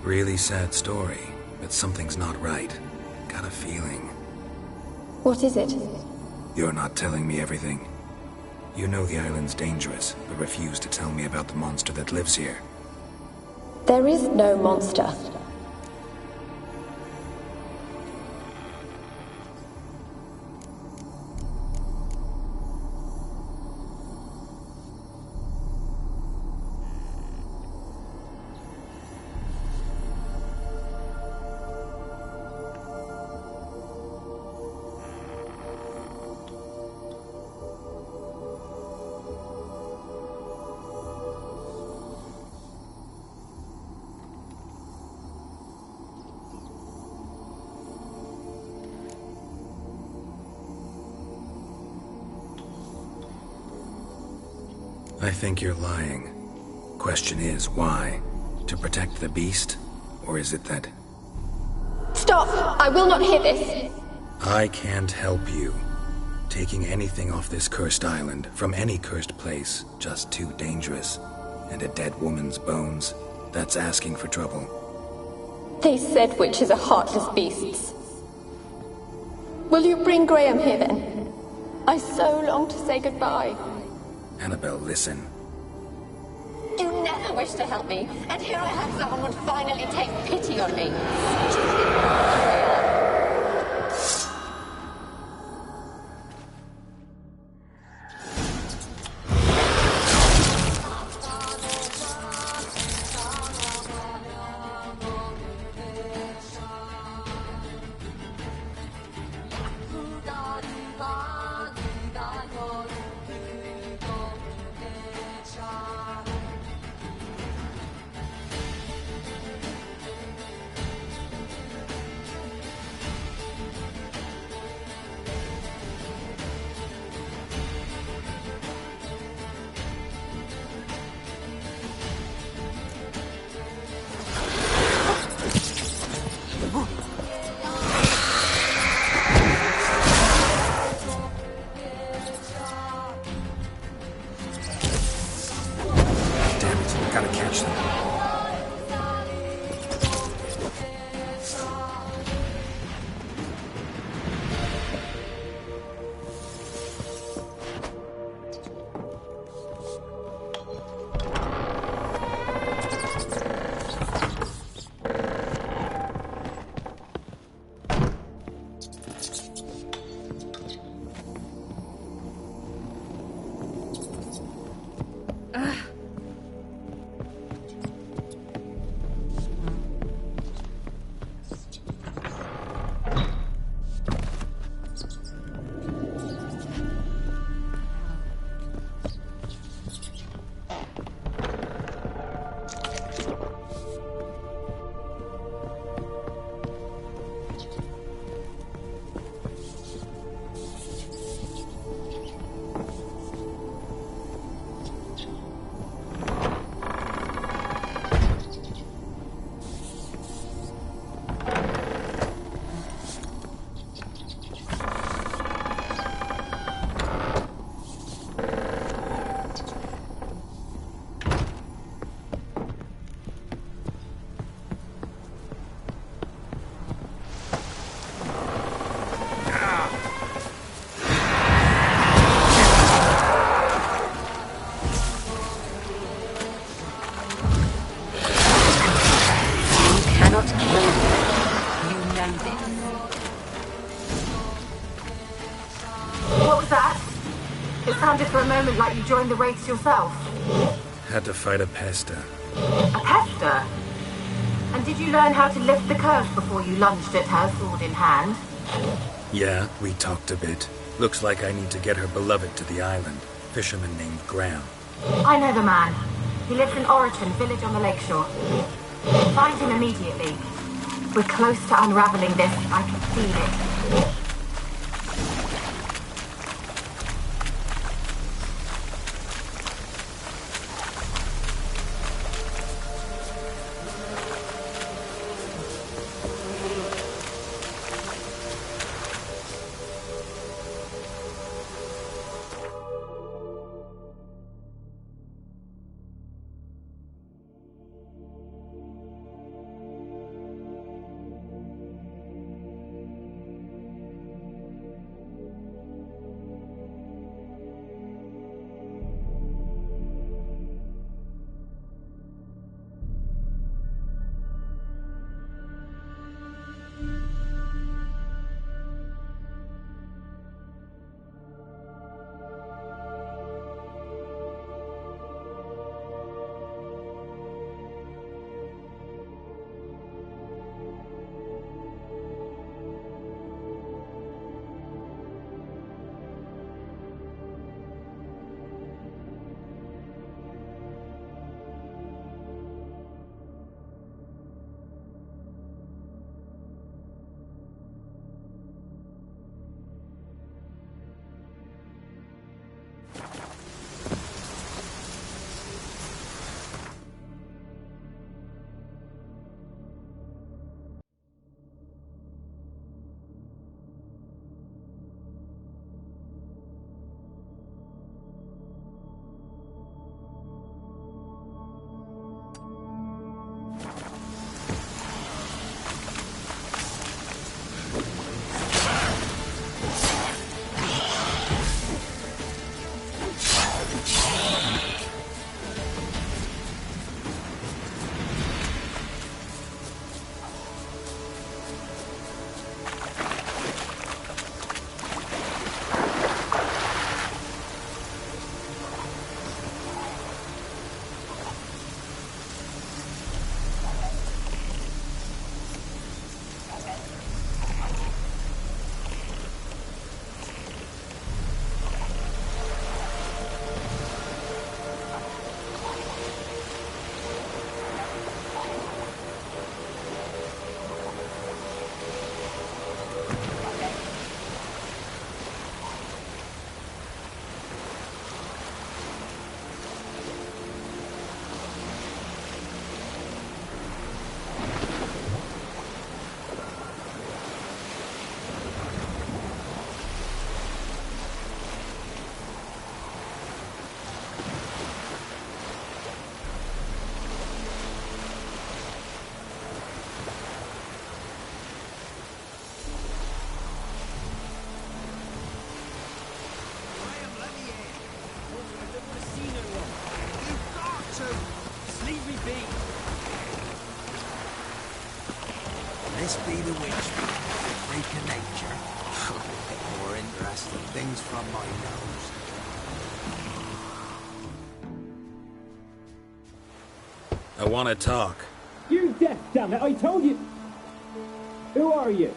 Really sad story, but something's not right. Got a feeling. What is it? You're not telling me everything. You know the island's dangerous, but refuse to tell me about the monster that lives here. There is no monster. I think you're lying. Question is, why? To protect the beast? Or is it that... Stop! I will not hear this! I can't help you. Taking anything off this cursed island, from any cursed place, just too dangerous. And a dead woman's bones, that's asking for trouble. They said witches are heartless beasts. Will you bring Graham here then? I so long to say goodbye. Annabelle, listen. You never wished to help me, and here I have someone who would finally take pity on me. For a moment like you joined the Wraiths yourself. Had to fight a Pester. A Pester? And did you learn how to lift the curse before you lunged at her, sword in hand? Yeah, we talked a bit. Looks like I need to get her beloved to the island. Fisherman named Graham. I know the man. He lives in Oriton, village on the lakeshore. Find him immediately. We're close to unraveling this. I can feel it. More interesting things from my nose. I want to talk. You're deaf, damn it! I told you. Who are you?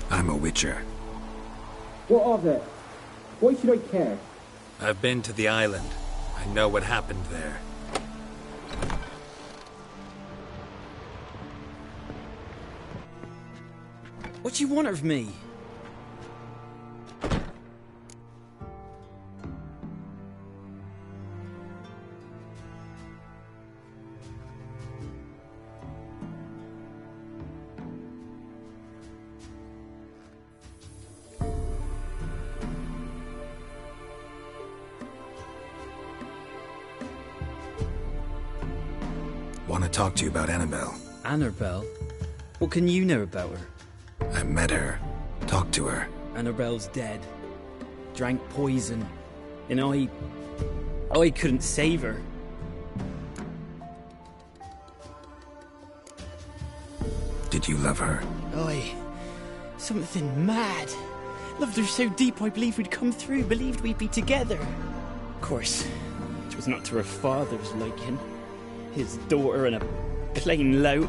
I'm a witcher. What of it? Why should I care? I've been to the island. I know what happened there. What do you want of me? Want to talk to you about Annabelle. Annabelle? What can you know about her? I met her. Talked to her. Annabelle's dead. Drank poison. And I couldn't save her. Did you love her? Something mad. Loved her so deep I believed we'd come through, believed we'd be together. Of course, it was not to her father's liking. His daughter and a plain lout.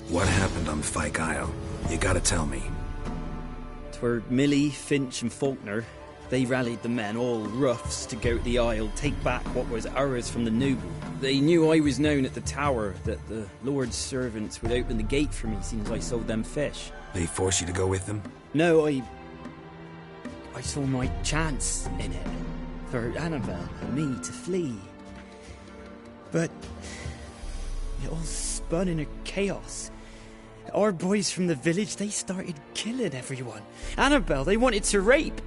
What happened on Fyke Isle? You gotta tell me. 'Twere Millie, Finch and Faulkner. They rallied the men, all roughs, to go to the Isle, take back what was ours from the noble. They knew I was known at the tower, that the Lord's servants would open the gate for me since I sold them fish. They forced you to go with them? No, I saw my chance in it. For Annabelle and me to flee. But it all spun in a chaos. Our boys from the village, they started killing everyone. Annabelle, they wanted to rape.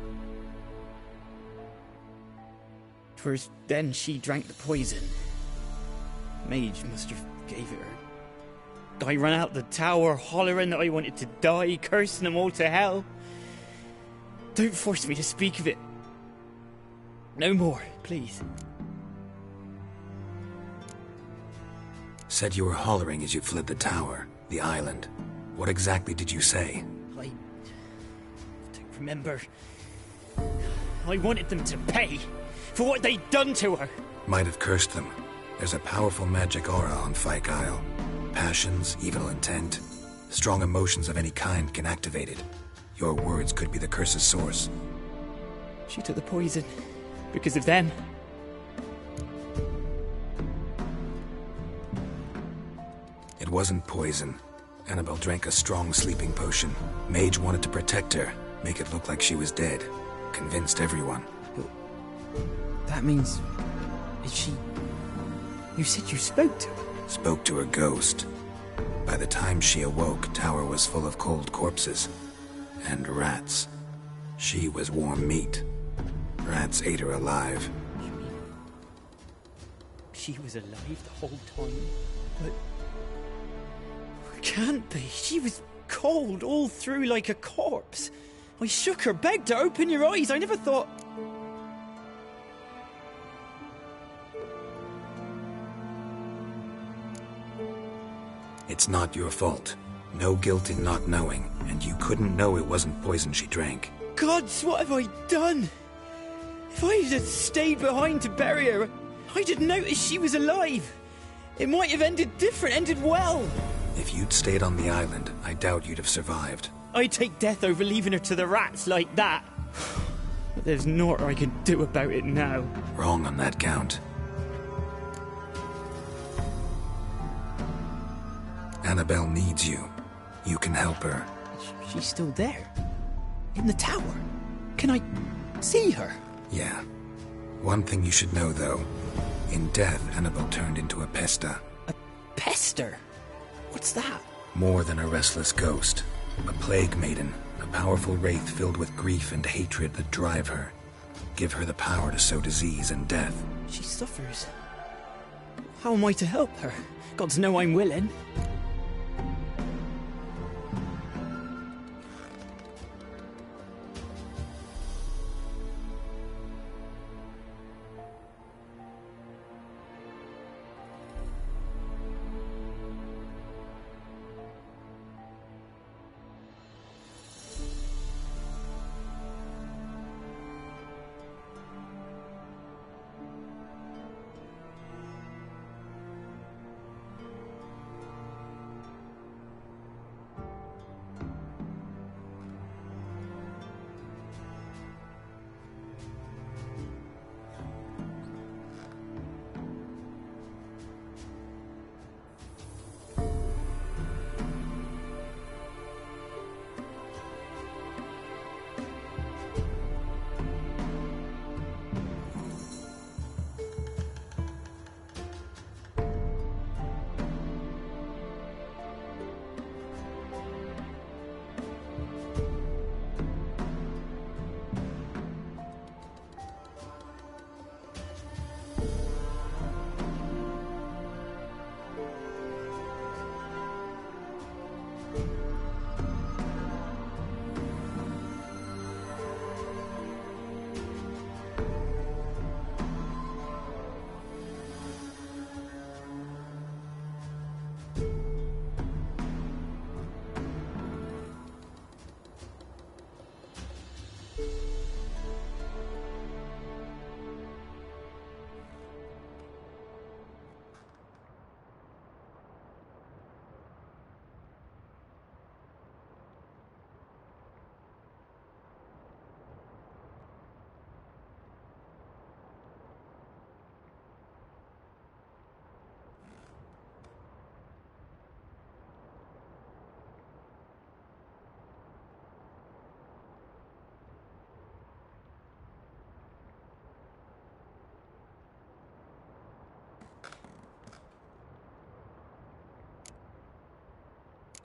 'Twas then she drank the poison. Mage must have gave it her. I ran out the tower hollering that I wanted to die, cursing them all to hell. Don't force me to speak of it. No more, please. Said you were hollering as you fled the tower, the island. What exactly did you say? I don't remember. I wanted them to pay. for what they'd done to her. Might have cursed them. There's a powerful magic aura on Fyke Isle. Passions, evil intent, strong emotions of any kind can activate it. Your words could be the curse's source. She took the poison because of them. It wasn't poison. Annabelle drank a strong sleeping potion. Mage wanted to protect her, make it look like she was dead. Convinced everyone. But that means... Is she... You said you spoke to her? Spoke to her ghost. By the time she awoke, Tower was full of cold corpses. And rats. She was warm meat. Rats ate her alive. You mean... She was alive the whole time? But... Can't be. She was cold all through like a corpse. I shook her, begged her, open your eyes. I never thought... It's not your fault. No guilt in not knowing, and you couldn't know it wasn't poison she drank. Gods, what have I done? If I had stayed behind to bury her, I'd have noticed she was alive. It might have ended different, ended well. If you'd stayed on the island, I doubt you'd have survived. I'd take death over leaving her to the rats like that. But there's naught I can do about it now. Wrong on that count. Annabelle needs you. You can help her. She's still there? In the tower? Can I see her? Yeah. One thing you should know, though. In death, Annabelle turned into a pesta. A pester? What's that? More than a restless ghost. A plague maiden. A powerful wraith filled with grief and hatred that drive her. Give her the power to sow disease and death. She suffers. How am I to help her? Gods know I'm willing.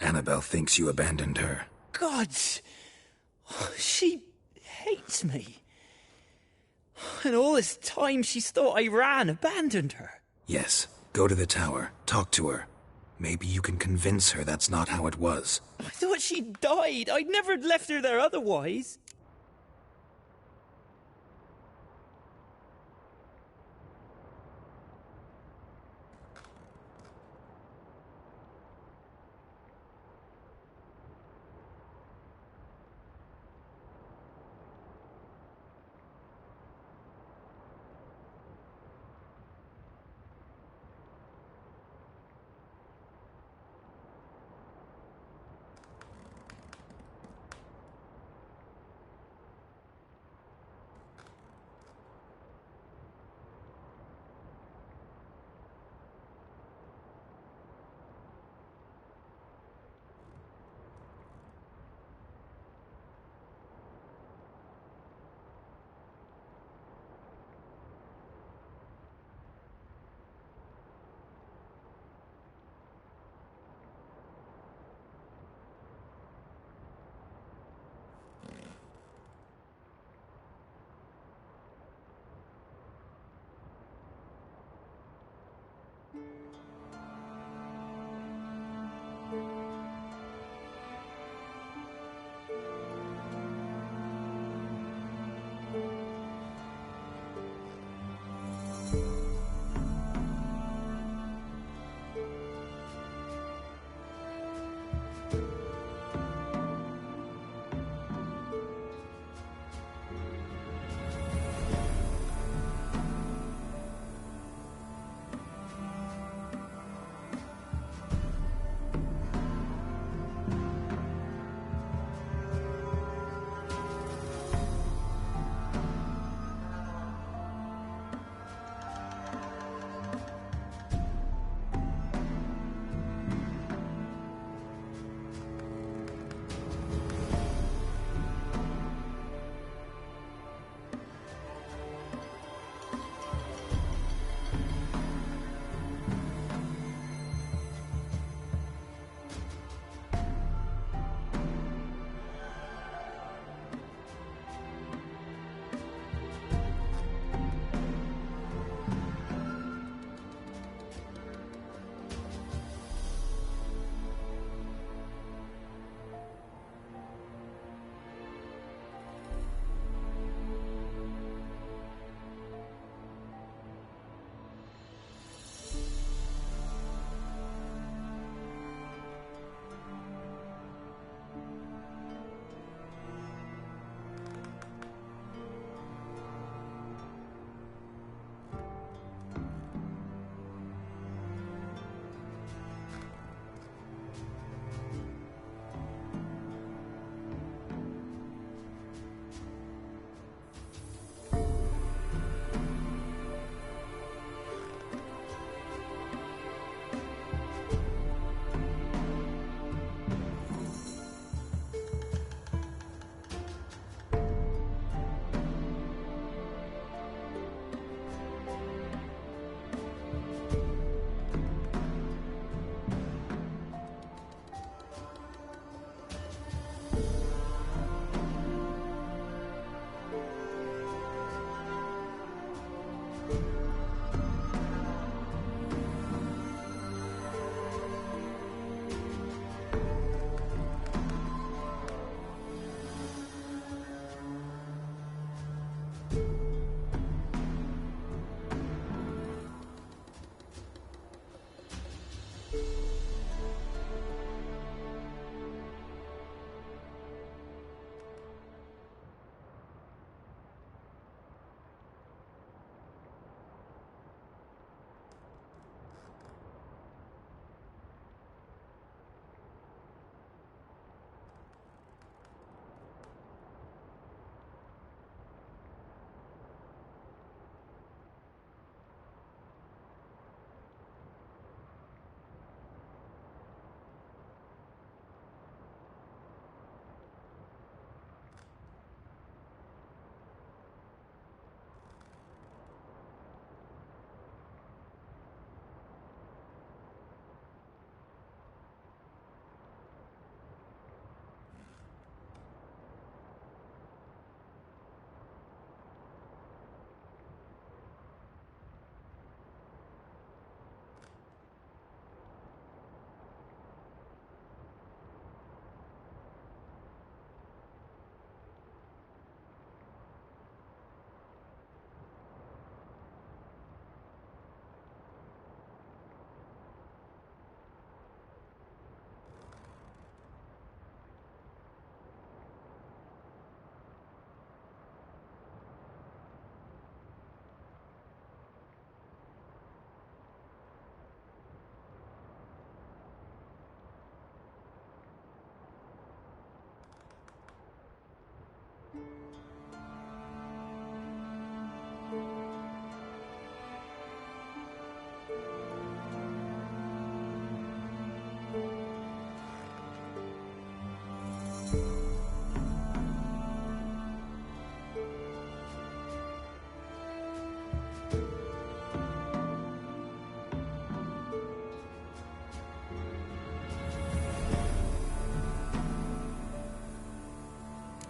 Annabelle thinks you abandoned her. Gods! She hates me. And all this time she's thought I abandoned her. Yes. Go to the tower. Talk to her. Maybe you can convince her that's not how it was. I thought she died. I'd never left her there otherwise.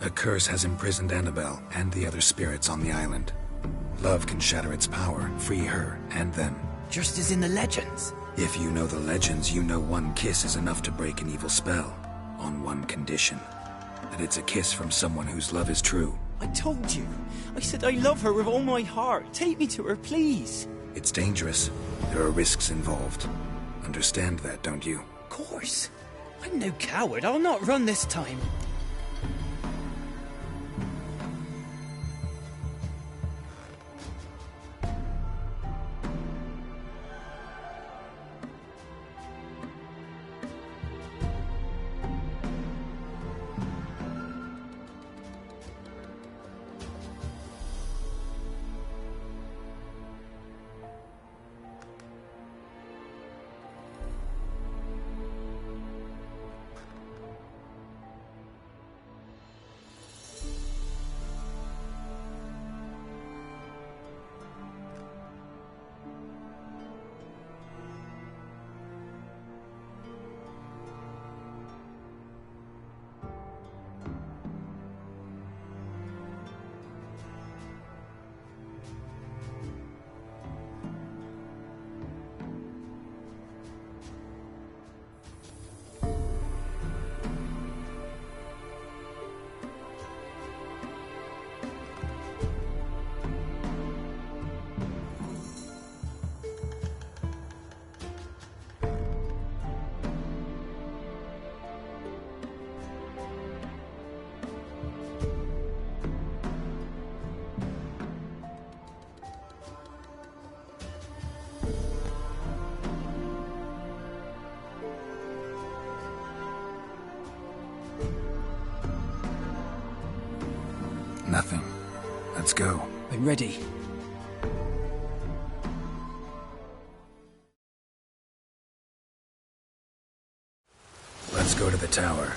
A curse has imprisoned Annabelle and the other spirits on the island. Love can shatter its power, free her and them. Just as in the legends? If you know the legends, you know one kiss is enough to break an evil spell. On one condition. That it's a kiss from someone whose love is true. I told you. I said I love her with all my heart. Take me to her, please. It's dangerous. There are risks involved. Understand that, don't you? Of course. I'm no coward. I'll not run this time. Nothing. Let's go. I'm ready. Let's go to the tower.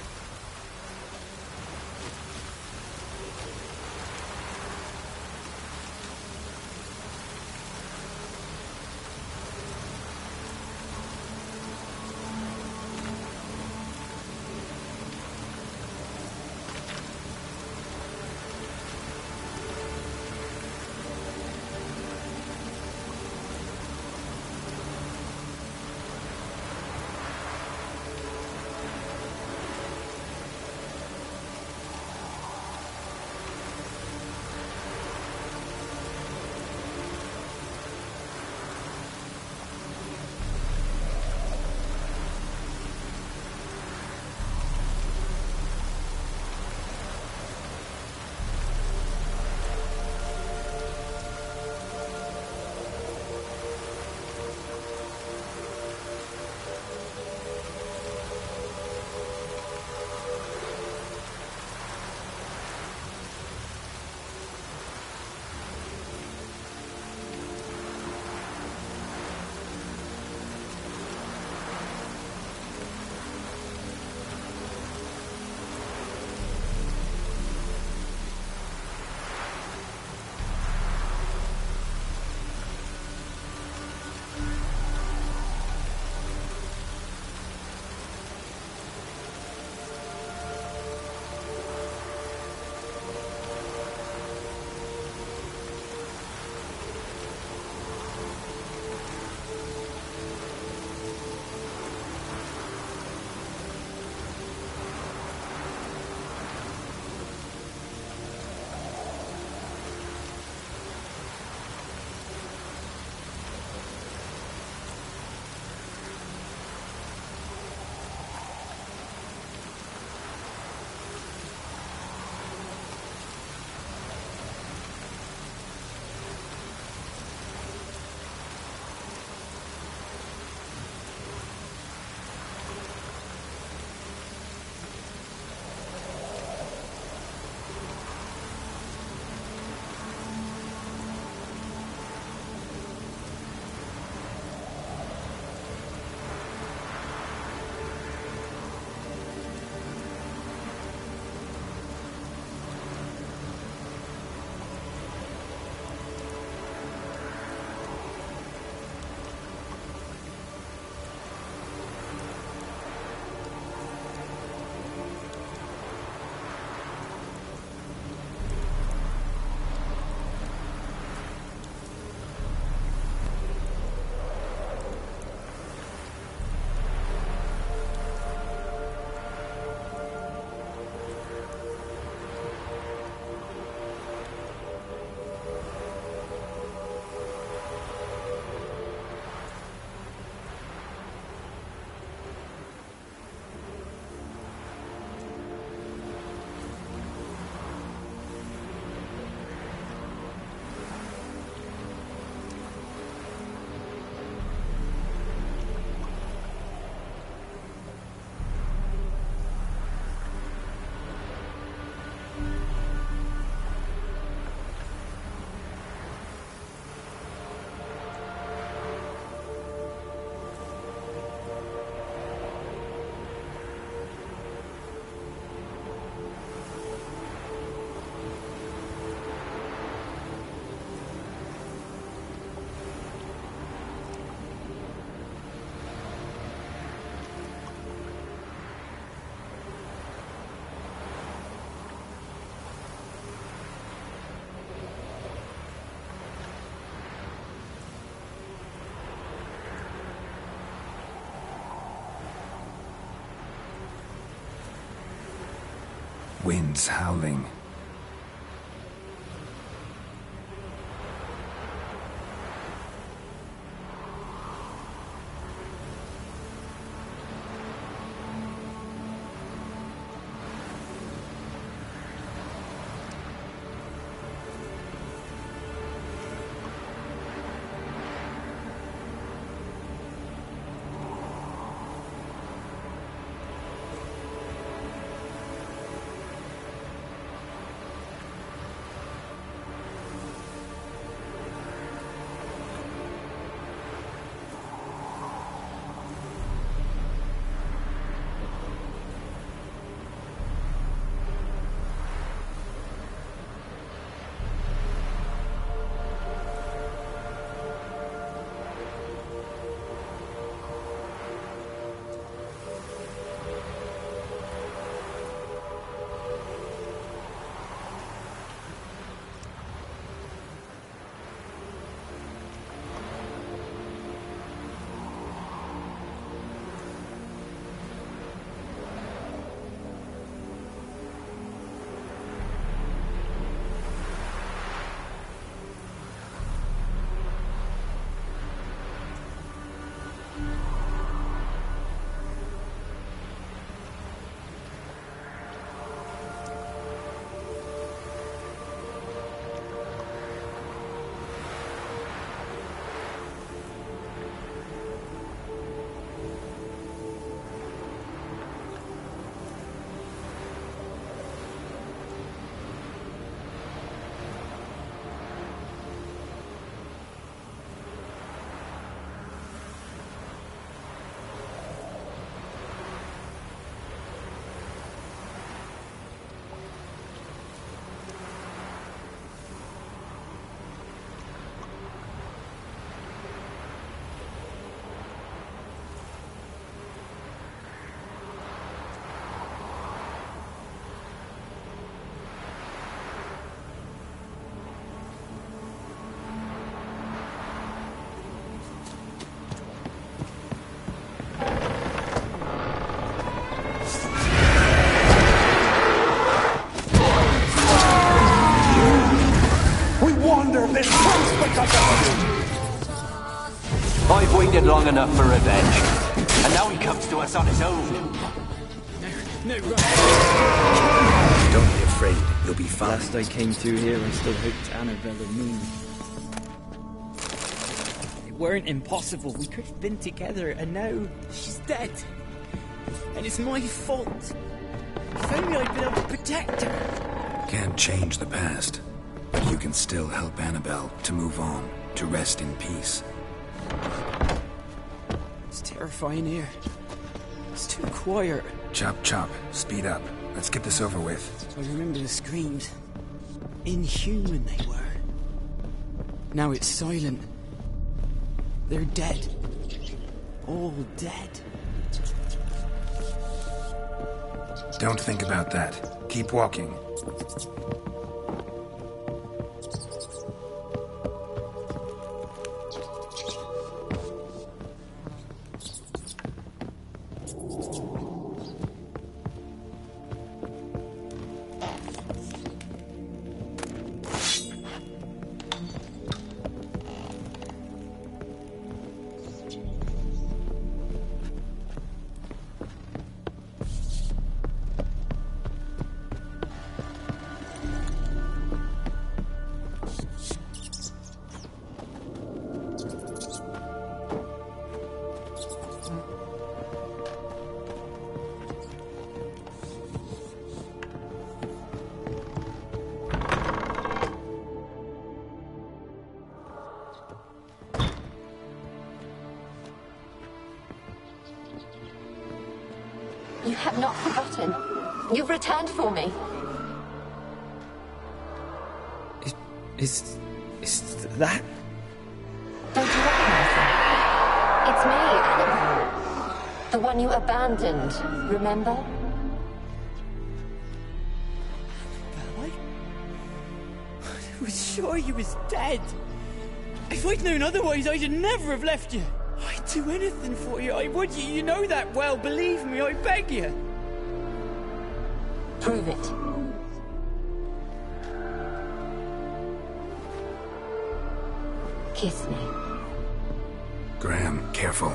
Winds howling. This comes because of you! I've waited long enough for revenge, and now he comes to us on his own. No, Don't be afraid, you'll be fine. Last I came through here, I still hoped Annabelle and me. It weren't impossible. We could have been together, and now she's dead. And it's my fault. If only I'd been able to protect her. Can't change the past, but you can still help Annabelle to move on, to rest in peace. It's terrifying here. It's too quiet. Chop, chop. Speed up. Let's get this over with. I remember the screams. Inhuman they were. Now it's silent. They're dead. All dead. Don't think about that. Keep walking. You have not forgotten. You've returned for me. Is that? Don't you recognize her? It's me, Annabelle. The one you abandoned, remember? I was sure you was dead. If I'd known otherwise, I'd never have left you. I'd do anything for you. I would. You know that well. Believe me, I beg you. Prove it. Kiss me. Graham, careful.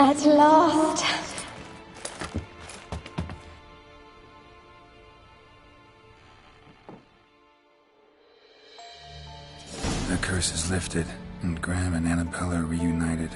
At last. The curse is lifted, and Graham and Annabella are reunited.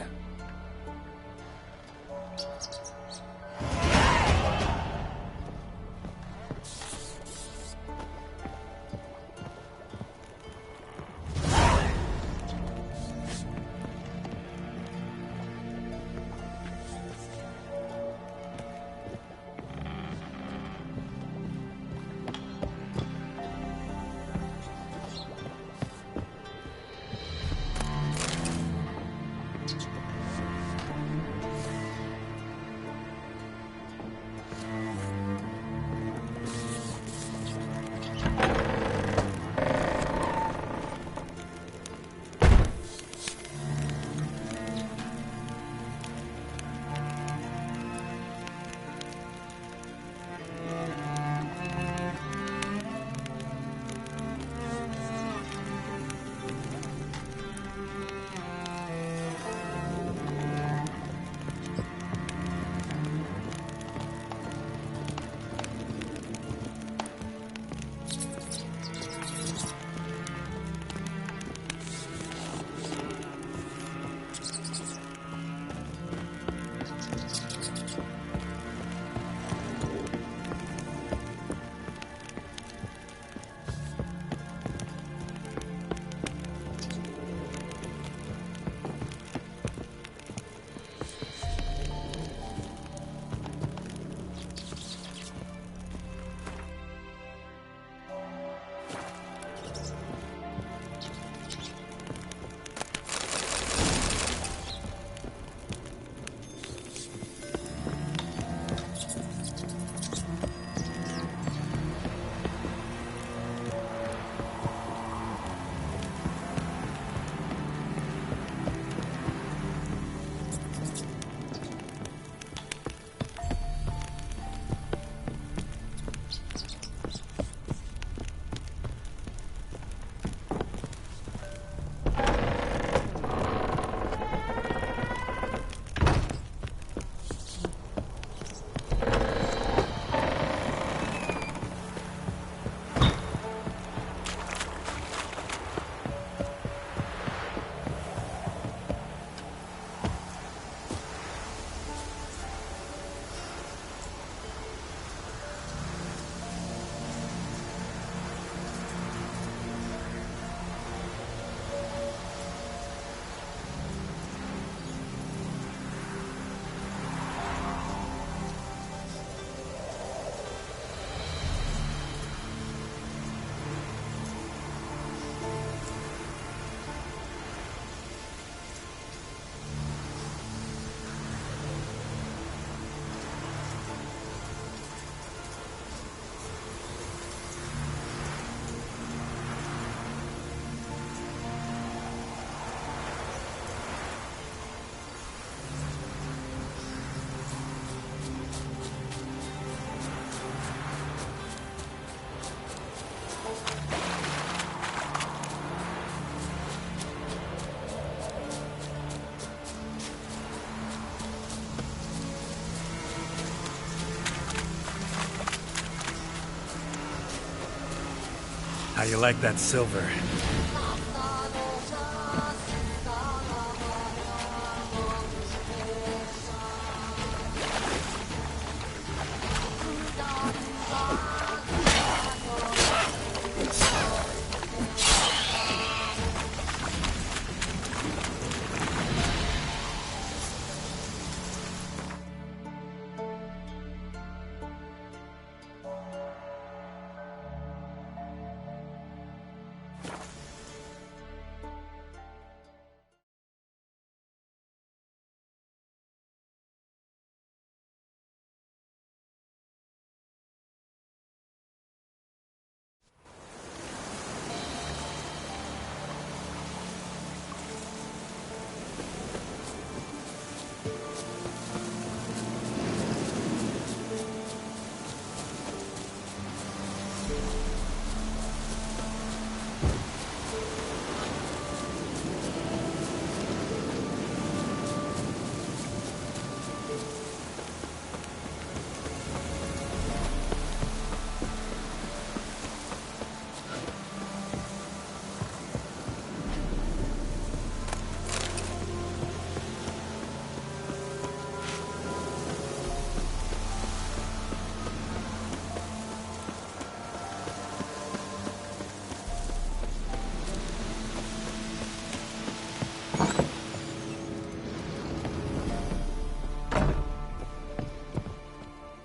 How you like that silver?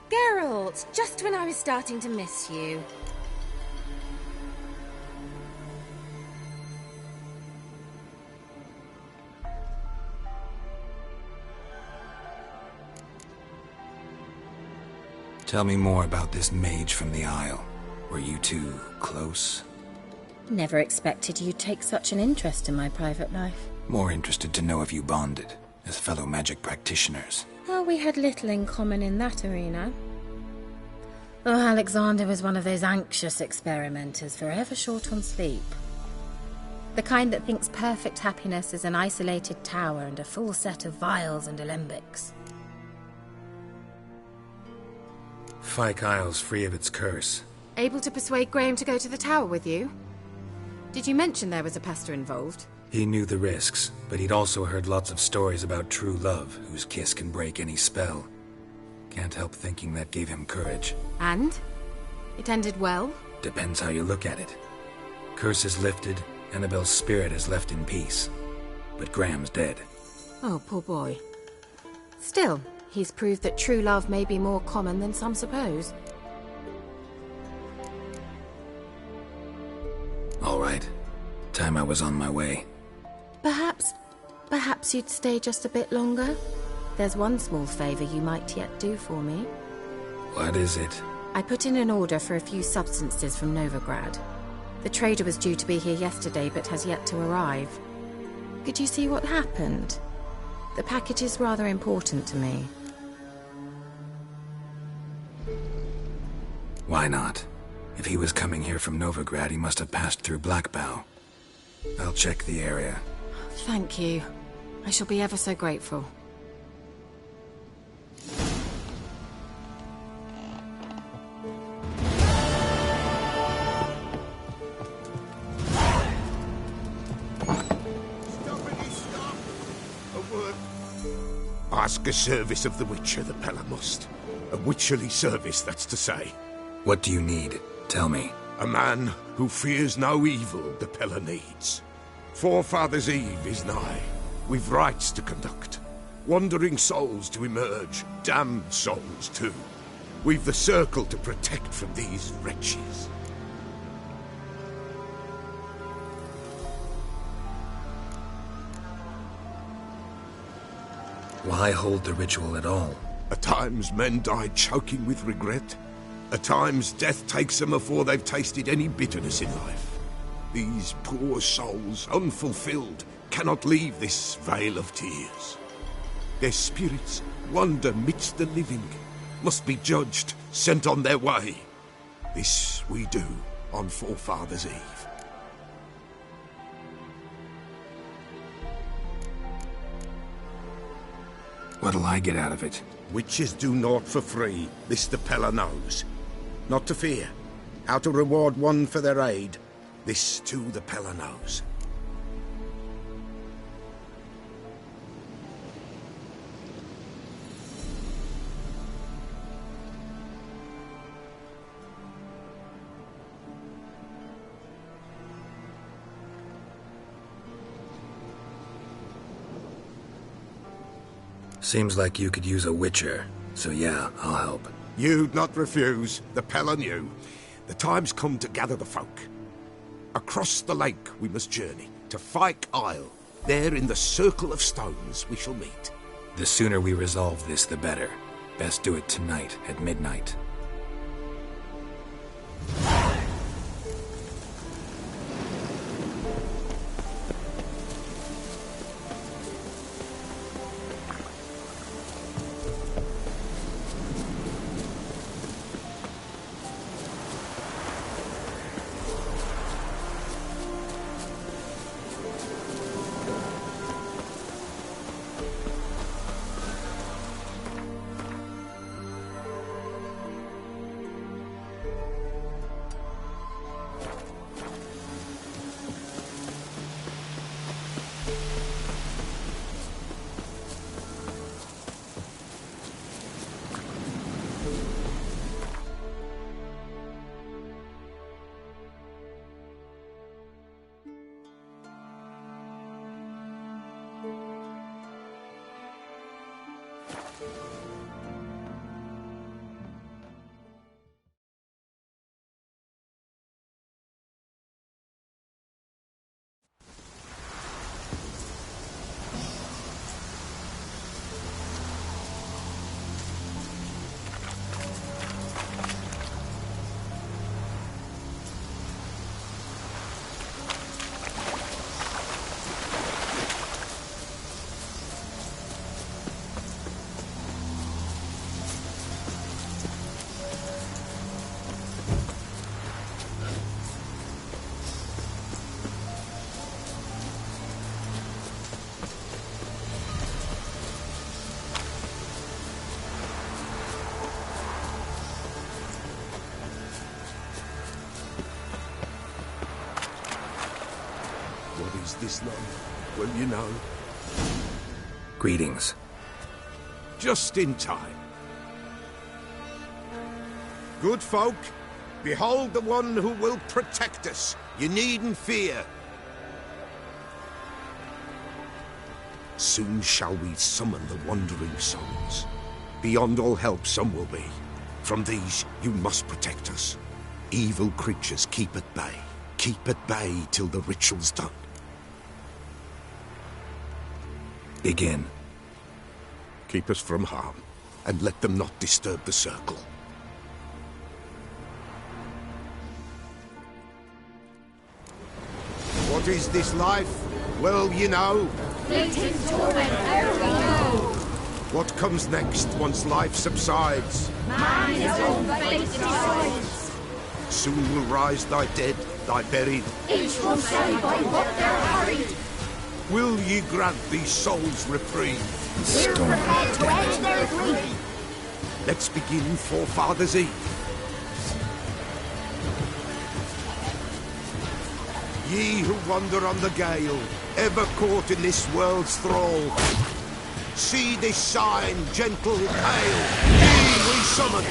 Geralt, just when I was starting to miss you. Tell me more about this mage from the Isle. Were you two close? Never expected you'd take such an interest in my private life. More interested to know if you bonded, as fellow magic practitioners. Well, we had little in common in that arena. Oh, Alexander was one of those anxious experimenters, forever short on sleep. The kind that thinks perfect happiness is an isolated tower and a full set of vials and alembics. Fyke Isle's free of its curse. Able to persuade Graham to go to the tower with you? Did you mention there was a pester involved? He knew the risks, but he'd also heard lots of stories about true love, whose kiss can break any spell. Can't help thinking that gave him courage. And? It ended well? Depends how you look at it. Curse is lifted, Annabelle's spirit is left in peace. But Graham's dead. Oh, poor boy. Still, he's proved that true love may be more common than some suppose. All right. Time I was on my way. Perhaps you'd stay just a bit longer? There's one small favor you might yet do for me. What is it? I put in an order for a few substances from Novigrad. The trader was due to be here yesterday, but has yet to arrive. Could you see what happened? The package is rather important to me. Why not? If he was coming here from Novigrad, he must have passed through Blackbough. I'll check the area. Thank you. I shall be ever so grateful. Ask a service of the Witcher, the Pella must. A witcherly service, that's to say. What do you need? Tell me. A man who fears no evil the Pella needs. Forefathers' Eve is nigh. We've rites to conduct. Wandering souls to emerge. Damned souls, too. We've the circle to protect from these wretches. Why hold the ritual at all? At times men die choking with regret. At times death takes them before they've tasted any bitterness in life. These poor souls, unfulfilled, cannot leave this vale of tears. Their spirits wander midst the living, must be judged, sent on their way. This we do on Forefathers' Eve. What'll I get out of it? Witches do naught for free, this the Pella knows. Not to fear. How to reward one for their aid, this too the Pella knows. Seems like you could use a witcher, so yeah, I'll help. You'd not refuse, the Pella knew. The time's come to gather the folk. Across the lake we must journey, to Fyke Isle. There in the circle of stones we shall meet. The sooner we resolve this, the better. Best do it tonight, at midnight. What is this land? Well, you know. Greetings. Just in time. Good folk, behold the one who will protect us. You needn't fear. Soon shall we summon the wandering souls. Beyond all help some will be. From these you must protect us. Evil creatures keep at bay. Keep at bay till the ritual's done. Begin. Keep us from harm, and let them not disturb the circle. What is this life? Well, you know. Fleeting torment, ere we know. What comes next once life subsides? Man his own fate decides. Soon will rise thy dead, thy buried. Each will say by what they're hurried. Will ye grant these souls reprieve? We're prepared to end their grief. Let's begin Forefathers' Eve. Ye who wander on the gale, ever caught in this world's thrall, see this sign, gentle, pale. Ye we summon, ye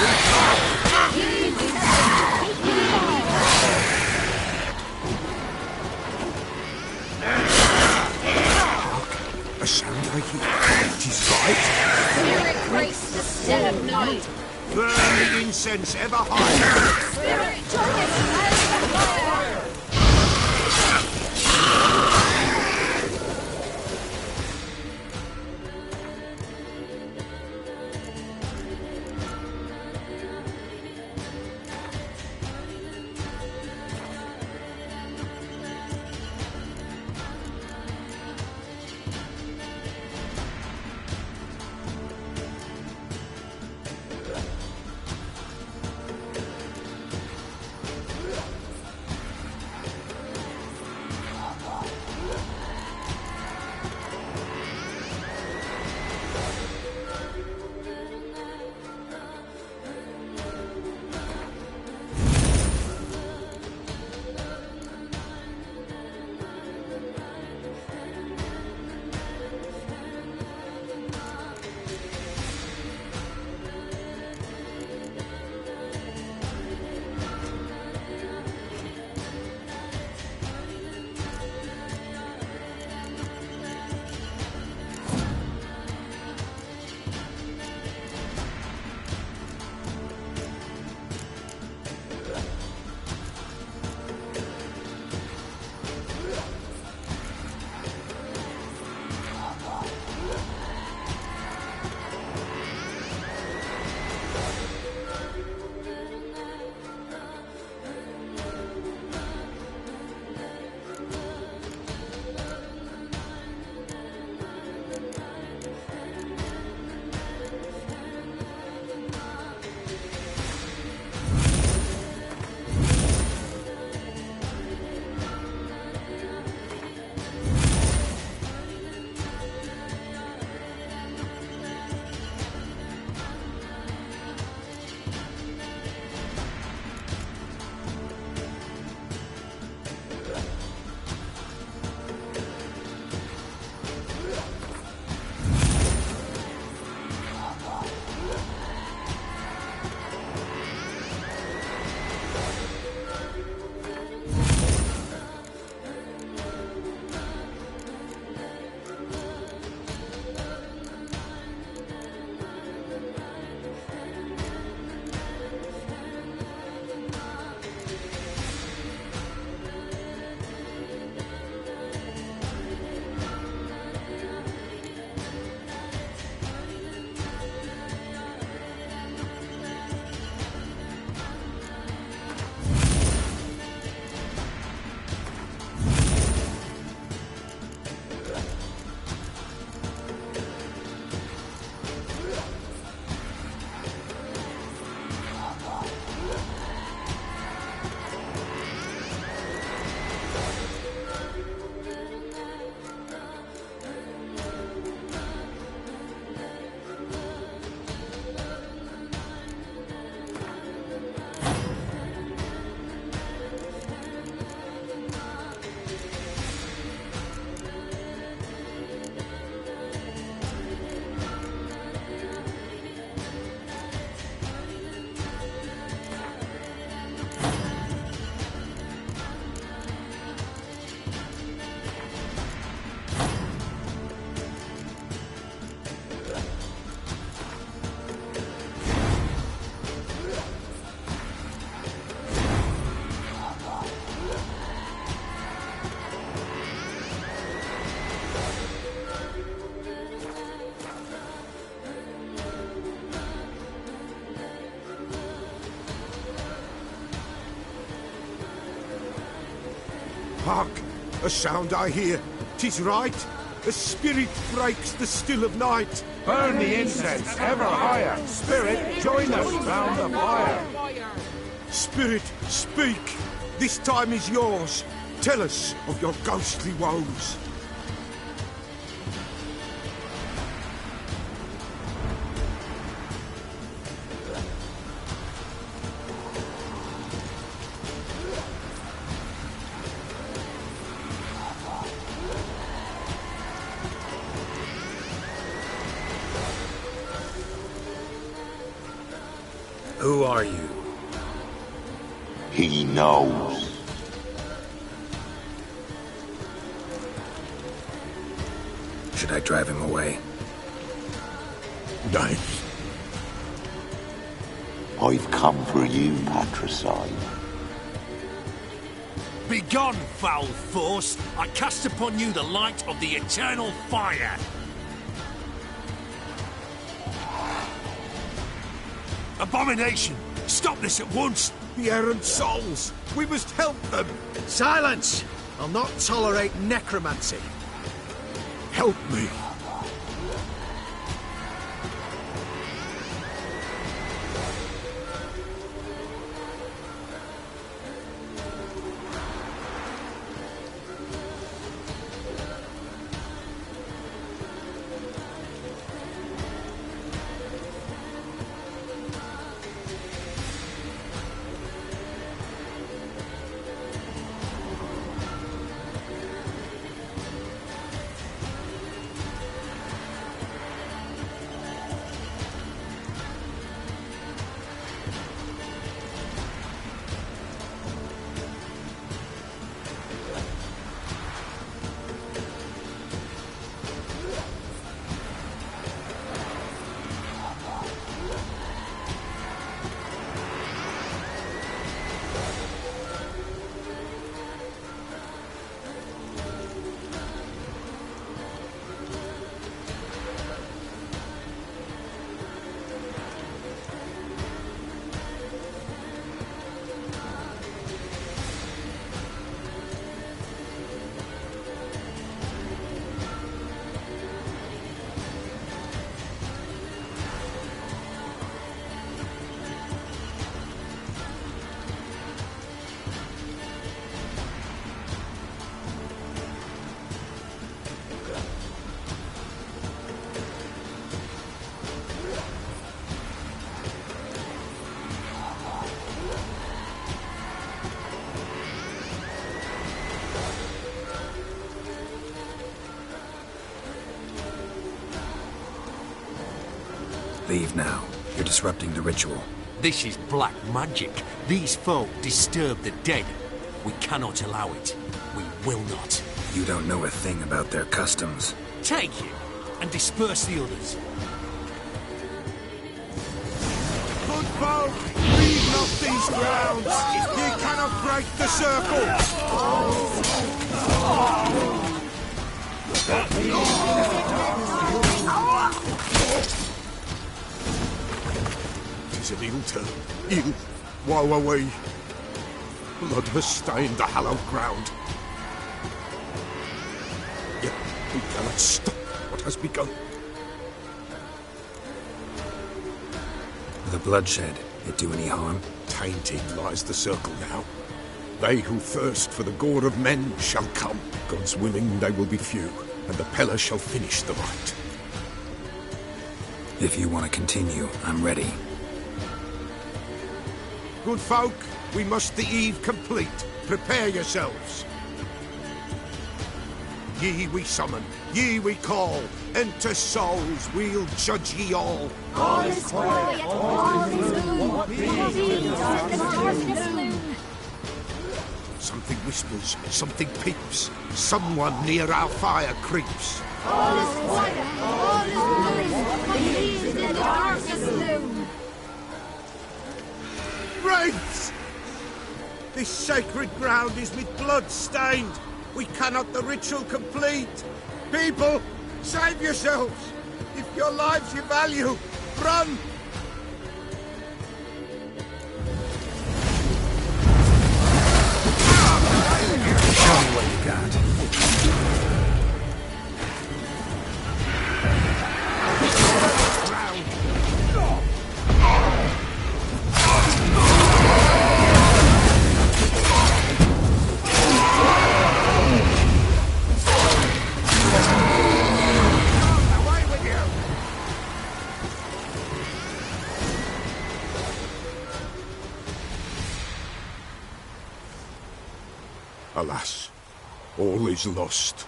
we call. Ye we summon, A sound I hear. It is right. Spirit grace the still of night. Burn the incense ever higher. Spirit join us as the fire. Hark! A sound I hear. 'Tis right. A spirit breaks the still of night. Burn the incense ever higher. Spirit, join us round the fire. Spirit, speak. This time is yours. Tell us of your ghostly woes. Who are you? He knows. Should I drive him away? Nay. I've come for you, patricide. Begone, foul force! I cast upon you the light of the eternal fire! Abomination! Stop this at once! The errant souls! We must help them! Silence! I'll not tolerate necromancy. Help me! Leave now. You're disrupting the ritual. This is black magic. These folk disturb the dead. We cannot allow it. We will not. You don't know a thing about their customs. Take him and disperse the others. Good folk, leave not these grounds. Ye cannot break the circle. Tis an ill turn. Ill. Woe away. Blood has stained the hallowed ground. Yet we cannot stop what has begun. The bloodshed, it do any harm? Tainted lies the circle now. They who thirst for the gore of men shall come. God's willing, they will be few, and the Peller shall finish the rite. If you want to continue, I'm ready. Good folk, we must the eve complete. Prepare yourselves. Ye we summon, ye we call. Enter souls, we'll judge ye all. All is quiet, all is gloom. Something whispers, something peeps. Someone near our fire creeps. All is quiet, all is gloom. Believe in the darkest gloom. Wraiths! This sacred ground is with blood stained. We cannot the ritual complete. People, save yourselves. If your lives you value, run! Show me what Alas, all is lost.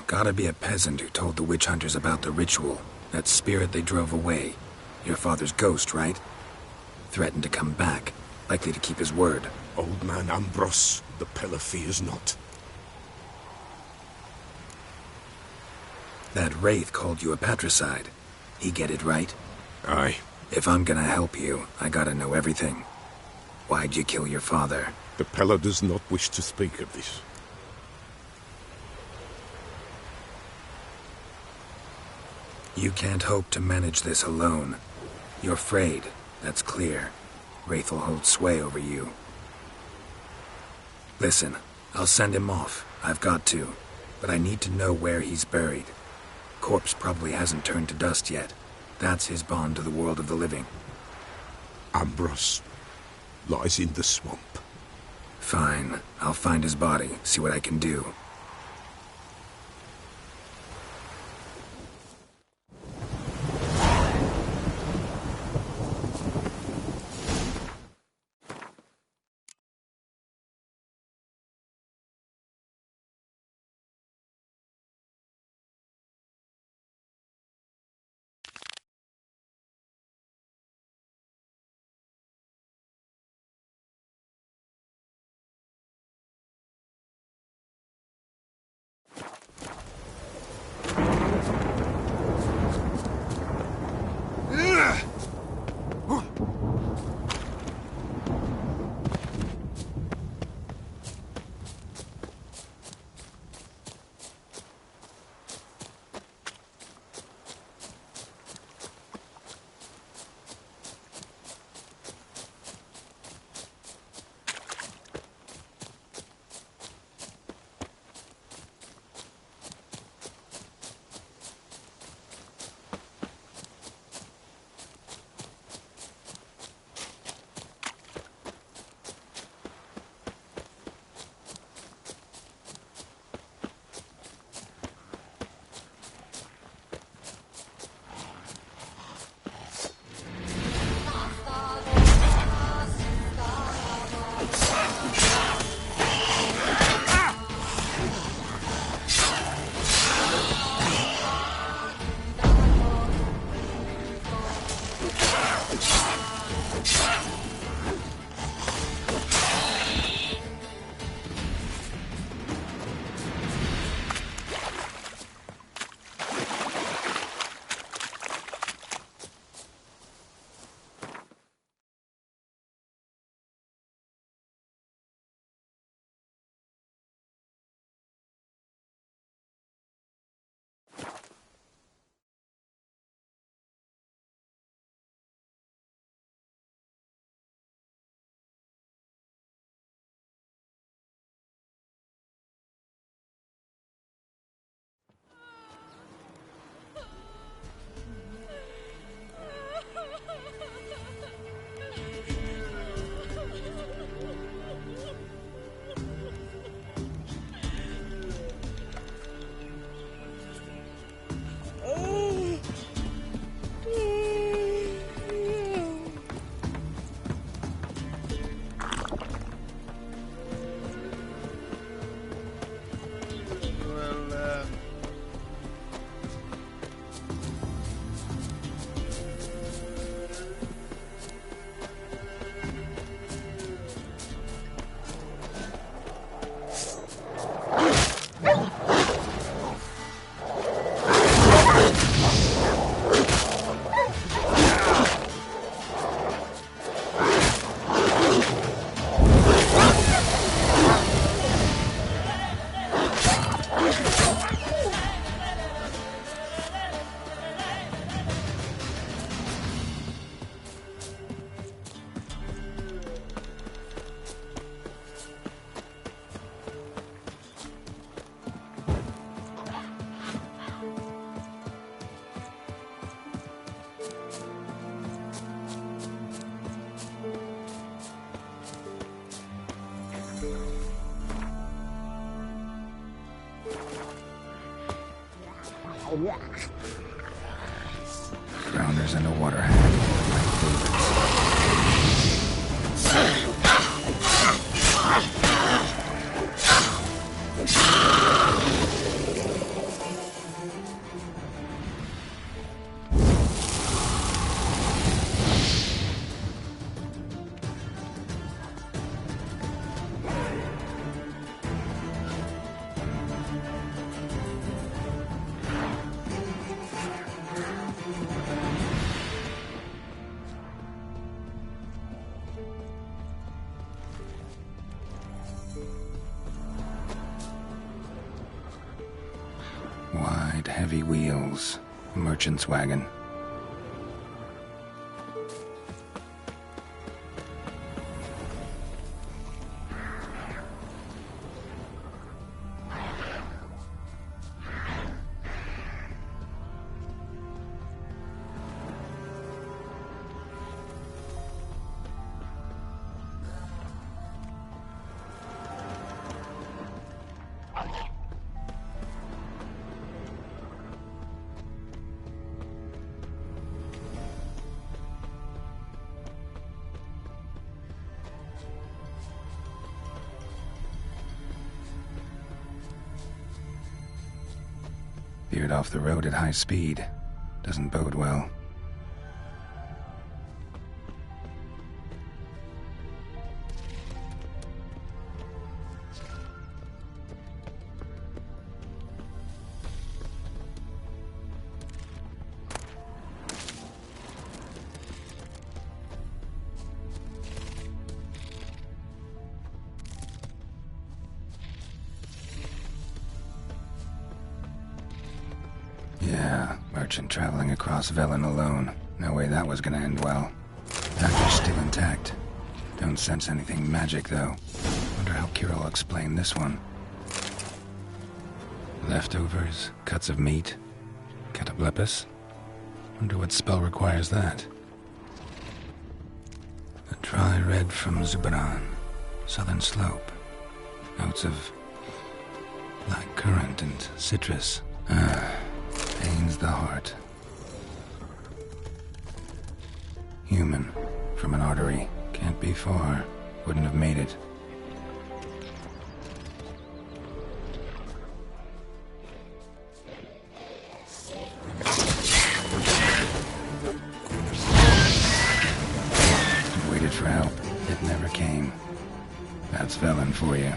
Gotta be a peasant who told the witch hunters about the ritual. That spirit they drove away. Your father's ghost, right? Threatened to come back. Likely to keep his word. Old man Ambros, the Pella fears not. That wraith called you a patricide. He get it right? Aye. If I'm gonna help you, I gotta know everything. Why'd you kill your father? The Pella does not wish to speak of this. You can't hope to manage this alone. You're afraid, that's clear. Wraith will hold sway over you. Listen, I'll send him off. I've got to. But I need to know where he's buried. Corpse probably hasn't turned to dust yet. That's his bond to the world of the living. Ambros lies in the swamp. Fine. I'll find his body, see what I can do. Grounders and a water hat. My favorites. Wide, heavy wheels. Merchant's wagon. Veered off the road at high speed. Doesn't bode well. Yeah, merchant traveling across Velen alone. No way that was gonna end well. Package still intact. Don't sense anything magic, though. Wonder how Kira will explain this one. Leftovers, cuts of meat, cataplepis. Wonder what spell requires that. A dry red from Zubaran, southern slope. Notes of black currant and citrus. Pains the heart. Human, from an artery. Can't be far. Wouldn't have made it. Waited for help. It never came. That's Velen for you.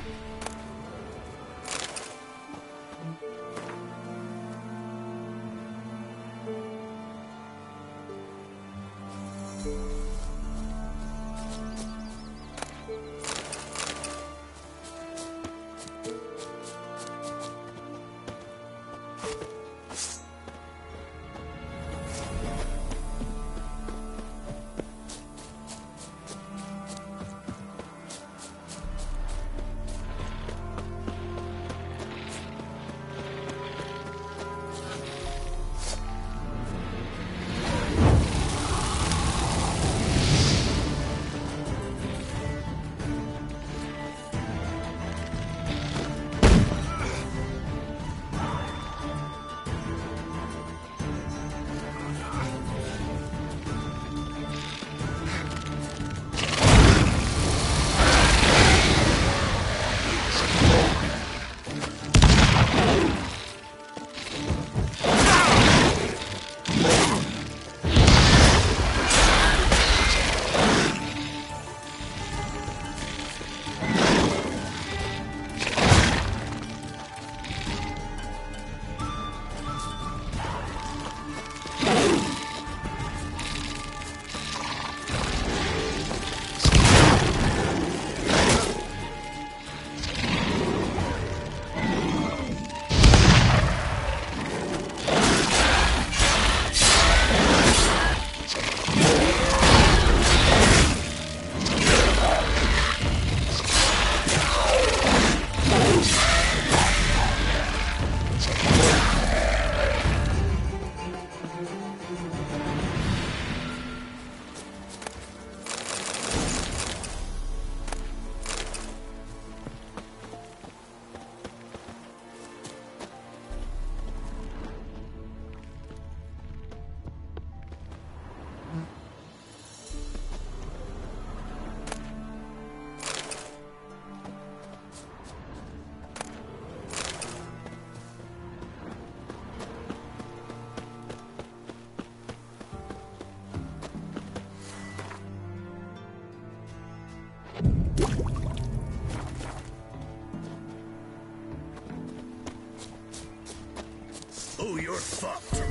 fucked.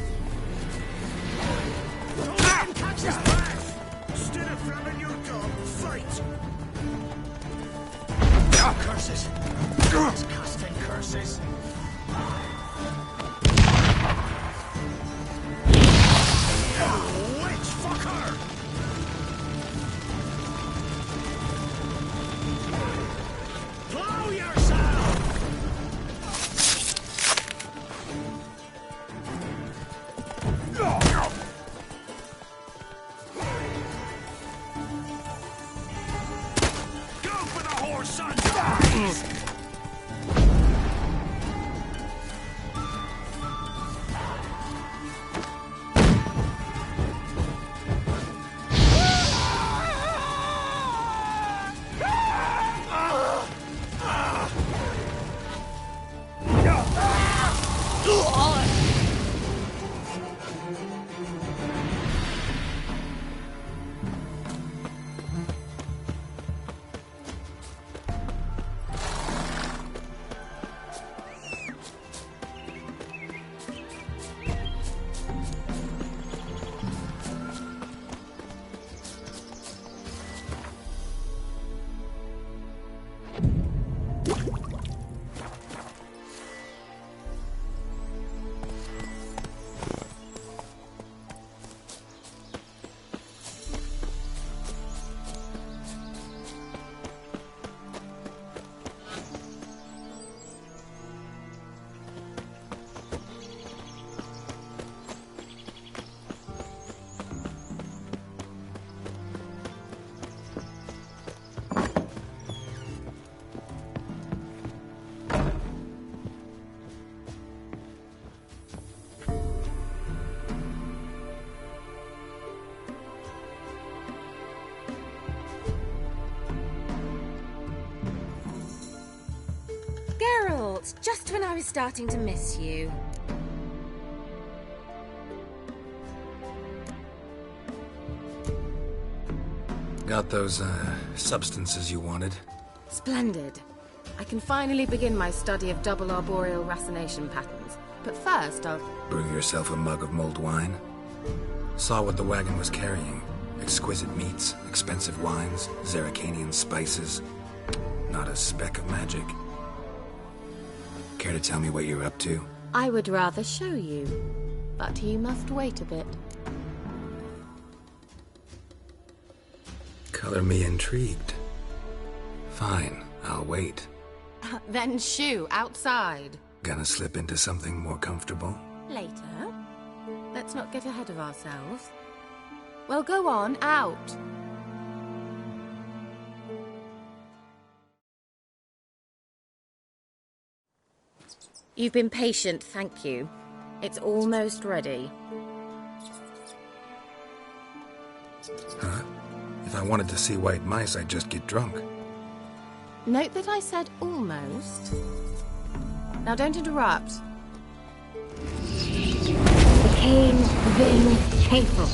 Don't let him catch his breath! Instead of grabbing your gun, fight! Curses! These casting curses! You witch fucker! Blow yourself! Go for the horse, son! Geralt, just when I was starting to miss you. Got those, substances you wanted? Splendid. I can finally begin my study of double arboreal racination patterns. But first, I'll... Brew yourself a mug of mulled wine? Saw what the wagon was carrying. Exquisite meats, expensive wines, Zerrikanian spices. Not a speck of magic. Care to tell me what you're up to? I would rather show you, but you must wait a bit. Color me intrigued. Fine, I'll wait. Then shoo, outside. Gonna slip into something more comfortable? Later. Let's not get ahead of ourselves. Well, go on, out. You've been patient, thank you. It's almost ready. Huh? If I wanted to see white mice, I'd just get drunk. Note that I said almost. Now don't interrupt. Became very faithful.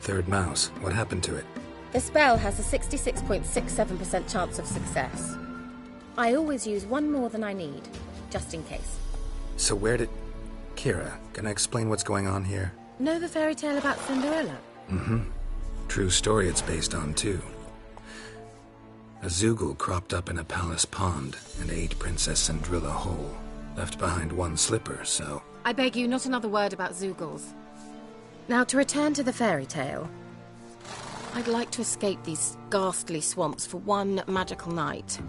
Third mouse. What happened to it? The spell has a 66.67% chance of success. I always use one more than I need, just in case. So where did... Kira, can I explain what's going on here? Know the fairy tale about Cinderella? Mm-hmm. True story it's based on, too. A Zoogle cropped up in a palace pond and ate Princess Cindrilla whole. Left behind one slipper, so... I beg you, not another word about Zoogles. Now, to return to the fairy tale. I'd like to escape these ghastly swamps for one magical night.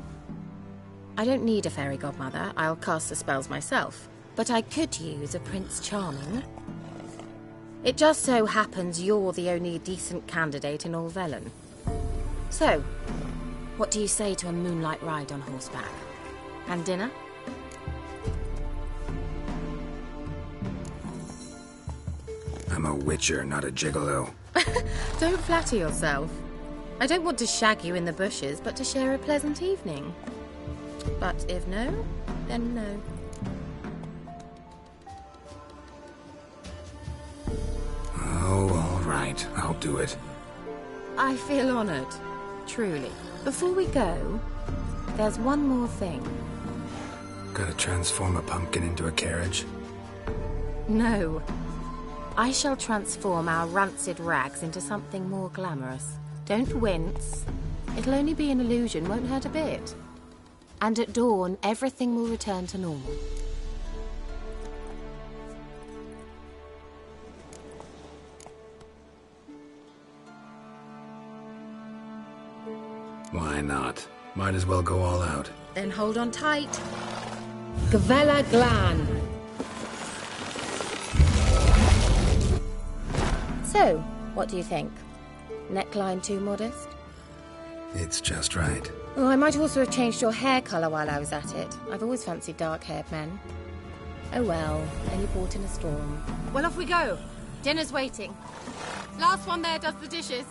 I don't need a fairy godmother. I'll cast the spells myself. But I could use a Prince Charming. It just so happens you're the only decent candidate in all Velen. So, what do you say to a moonlight ride on horseback? And dinner? I'm a witcher, not a gigolo. Don't flatter yourself. I don't want to shag you in the bushes, but to share a pleasant evening. But if no, then no. Oh, all right. I'll do it. I feel honoured. Truly. Before we go, there's one more thing. Gotta transform a pumpkin into a carriage? No. I shall transform our rancid rags into something more glamorous. Don't wince. It'll only be an illusion, won't hurt a bit. And at dawn, everything will return to normal. Why not? Might as well go all out. Then hold on tight. Gavella Glan. So, what do you think? Neckline too modest? It's just right. Oh, I might also have changed your hair colour while I was at it. I've always fancied dark-haired men. Oh well, any port in a storm. Well, off we go. Dinner's waiting. Last one there does the dishes.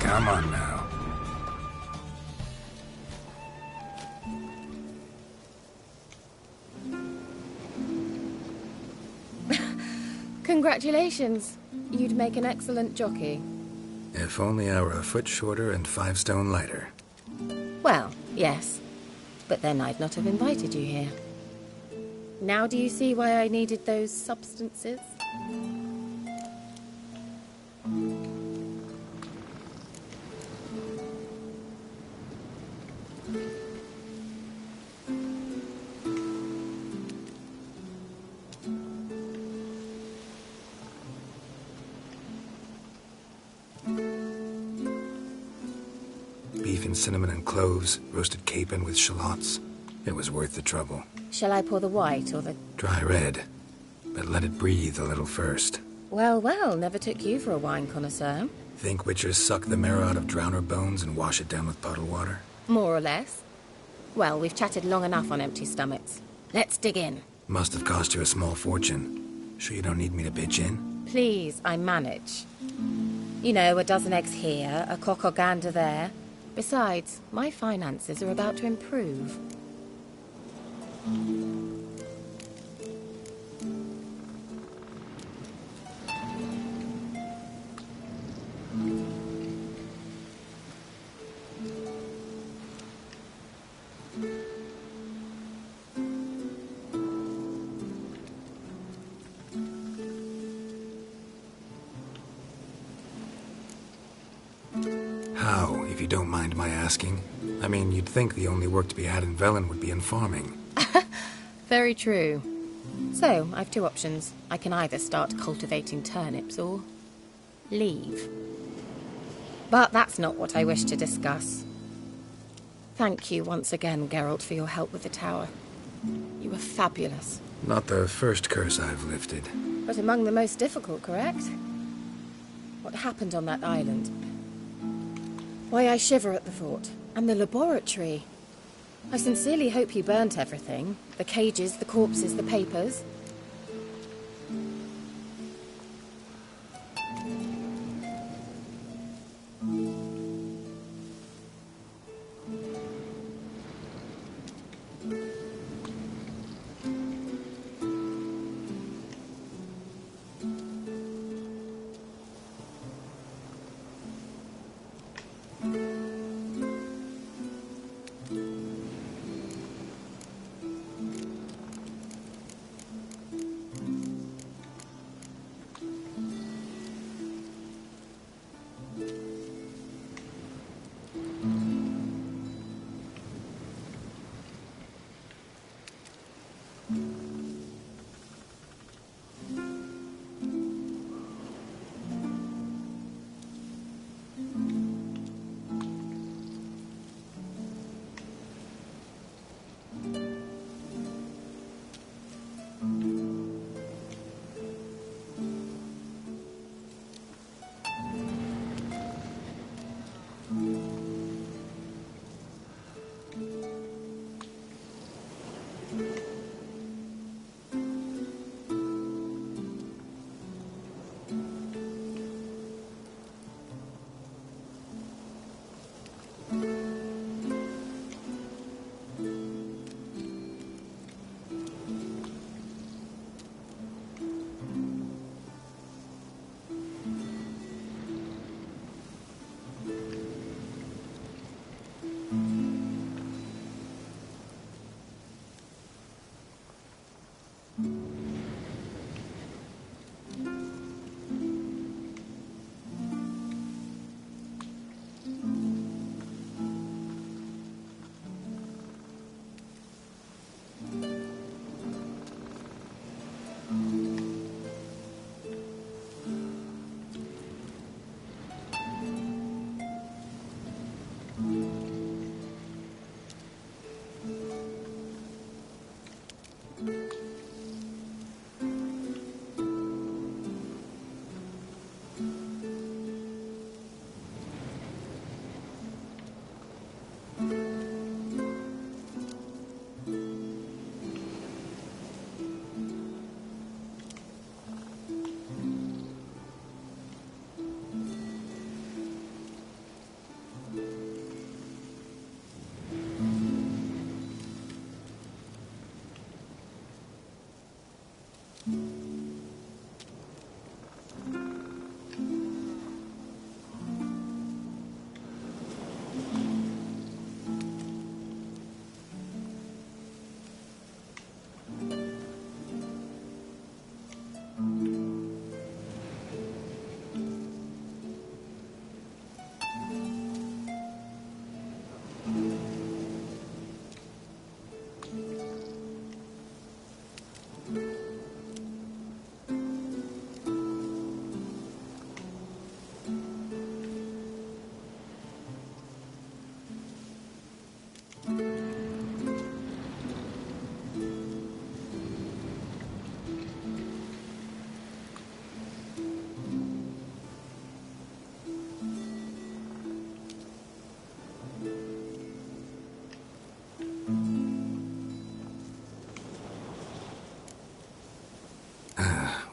Come on now. Congratulations. You'd make an excellent jockey. If only I were a foot shorter and 5 stone lighter. Well, yes. But then I'd not have invited you here. Now do you see why I needed those substances? Beef and cinnamon and cloves, roasted capon with shallots. It was worth the trouble. Shall I pour the white or the... Dry red, but let it breathe a little first. Well, well, never took you for a wine connoisseur. Think witchers suck the marrow out of drowner bones and wash it down with puddle water? More or less. Well, we've chatted long enough on empty stomachs. Let's dig in. Must have cost you a small fortune. Sure you don't need me to pitch in? Please, I manage. You know, a dozen eggs here, a cock or gander there. Besides, my finances are about to improve. How, if you don't mind my asking? I mean, you'd think the only work to be had in Velen would be in farming. Very true. So, I've 2 options. I can either start cultivating turnips or leave. But that's not what I wish to discuss. Thank you once again, Geralt, for your help with the tower. You were fabulous. Not the first curse I've lifted. But among the most difficult, correct? What happened on that island? Why I shiver at the thought. And the laboratory. I sincerely hope you burnt everything. The cages, the corpses, the papers.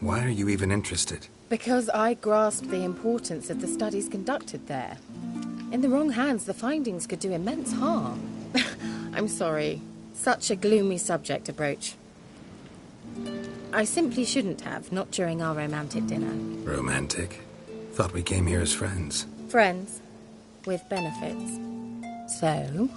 Why are you even interested? Because I grasp the importance of the studies conducted there. In the wrong hands, the findings could do immense harm. I'm sorry. Such a gloomy subject to broach. I simply shouldn't have, not during our romantic dinner. Romantic? Thought we came here as friends. Friends. With benefits. So...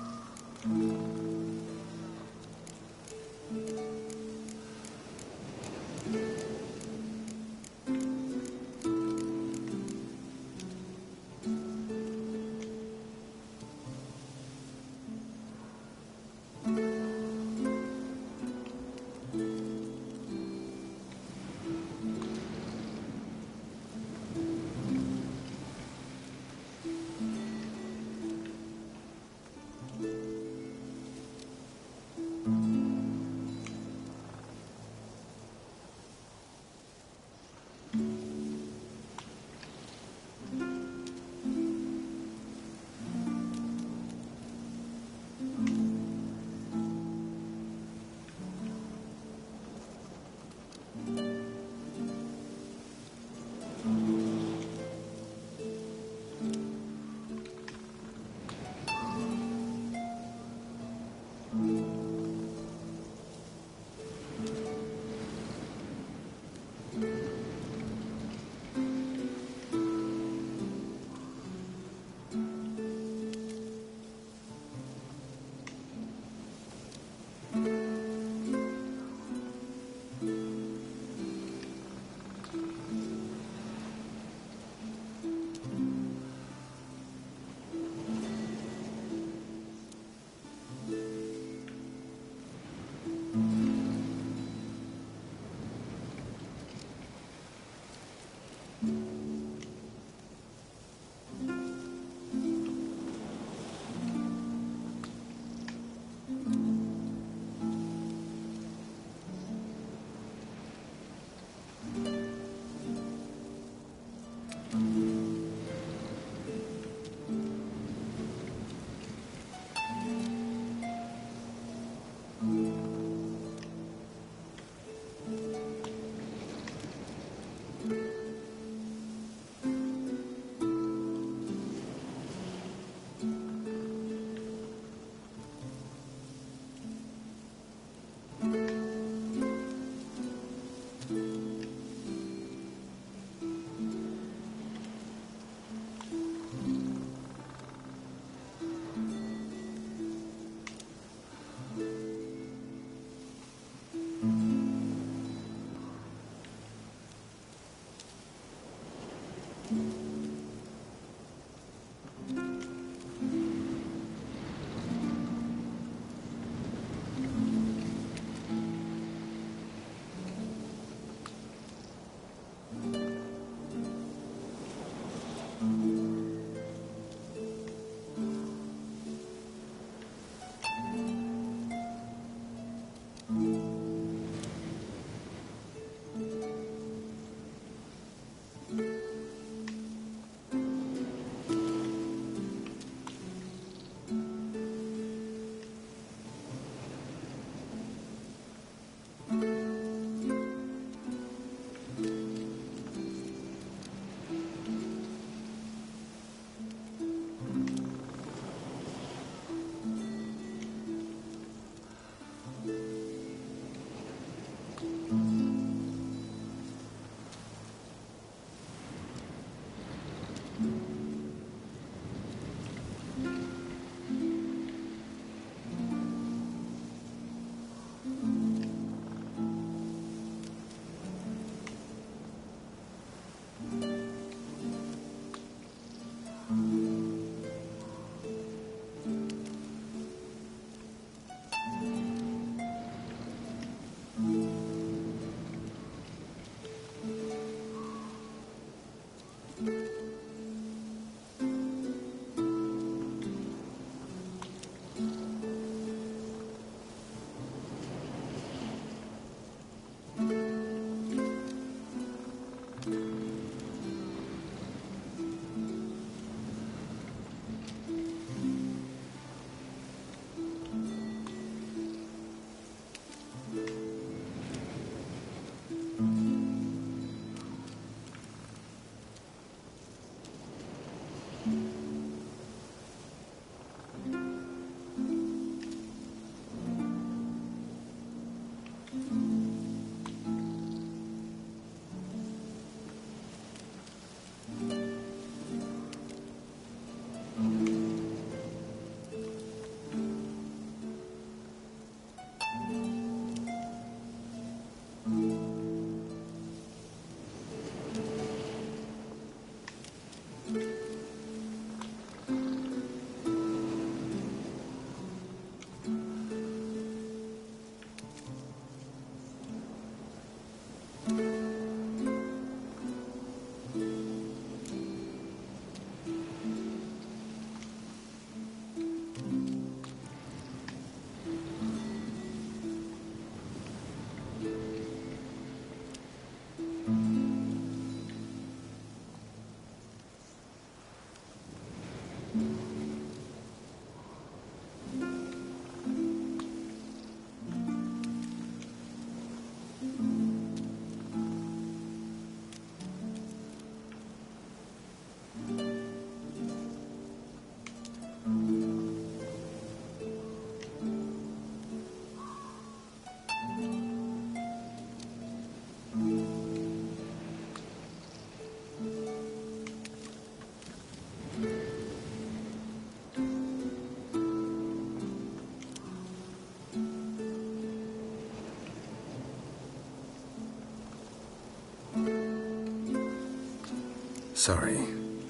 Sorry,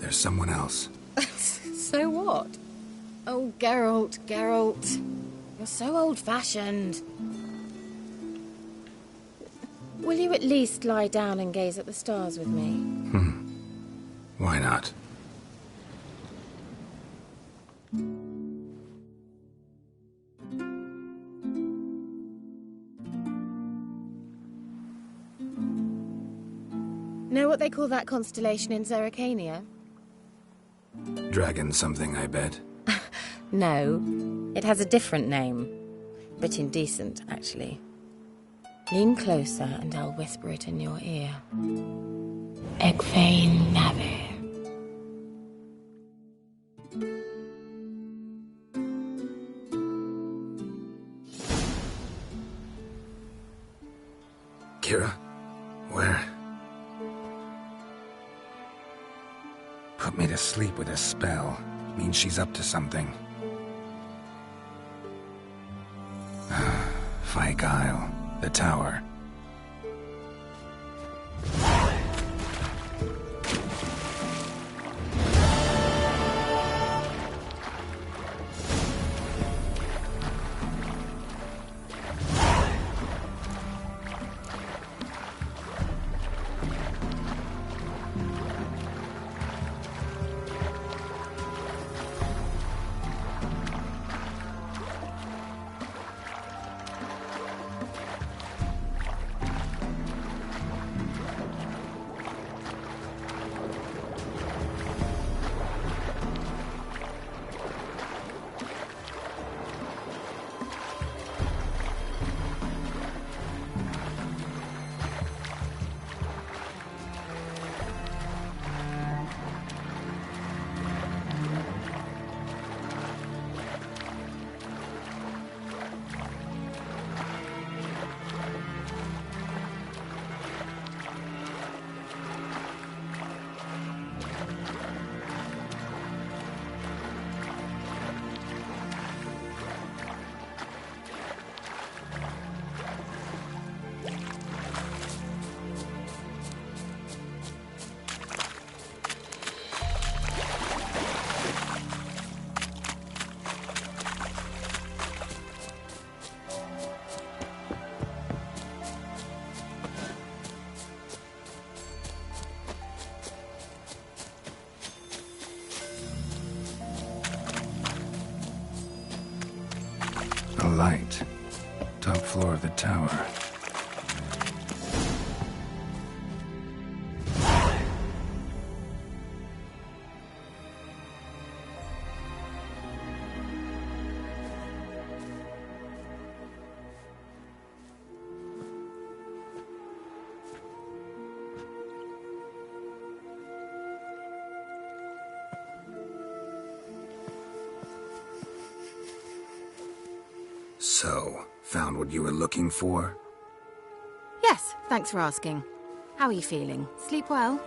there's someone else. So what? Oh, Geralt, Geralt. You're so old-fashioned. Will you at least lie down and gaze at the stars with me? Why not? Know what they call that constellation in Zerrikania? Dragon something, I bet. No, it has a different name. Bit indecent, actually. Lean closer and I'll whisper it in your ear. Egfain Navir. Kira? Where? Put me to sleep with a spell. Means she's up to something. Fygail, the tower. A light. Top floor of the tower. So, found what you were looking for? Yes, thanks for asking. How are you feeling? Sleep well?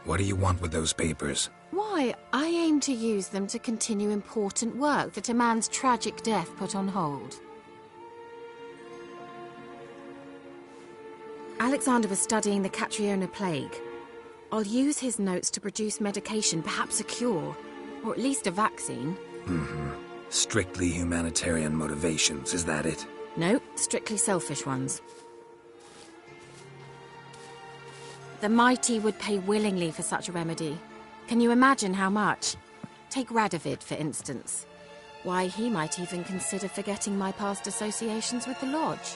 What do you want with those papers? Why, I aim to use them to continue important work that a man's tragic death put on hold. Alexander was studying the Catriona plague. I'll use his notes to produce medication, perhaps a cure, or at least a vaccine. Strictly humanitarian motivations, is that it? No, strictly selfish ones. The mighty would pay willingly for such a remedy. Can you imagine how much? Take Radovid, for instance. Why, he might even consider forgetting my past associations with the Lodge.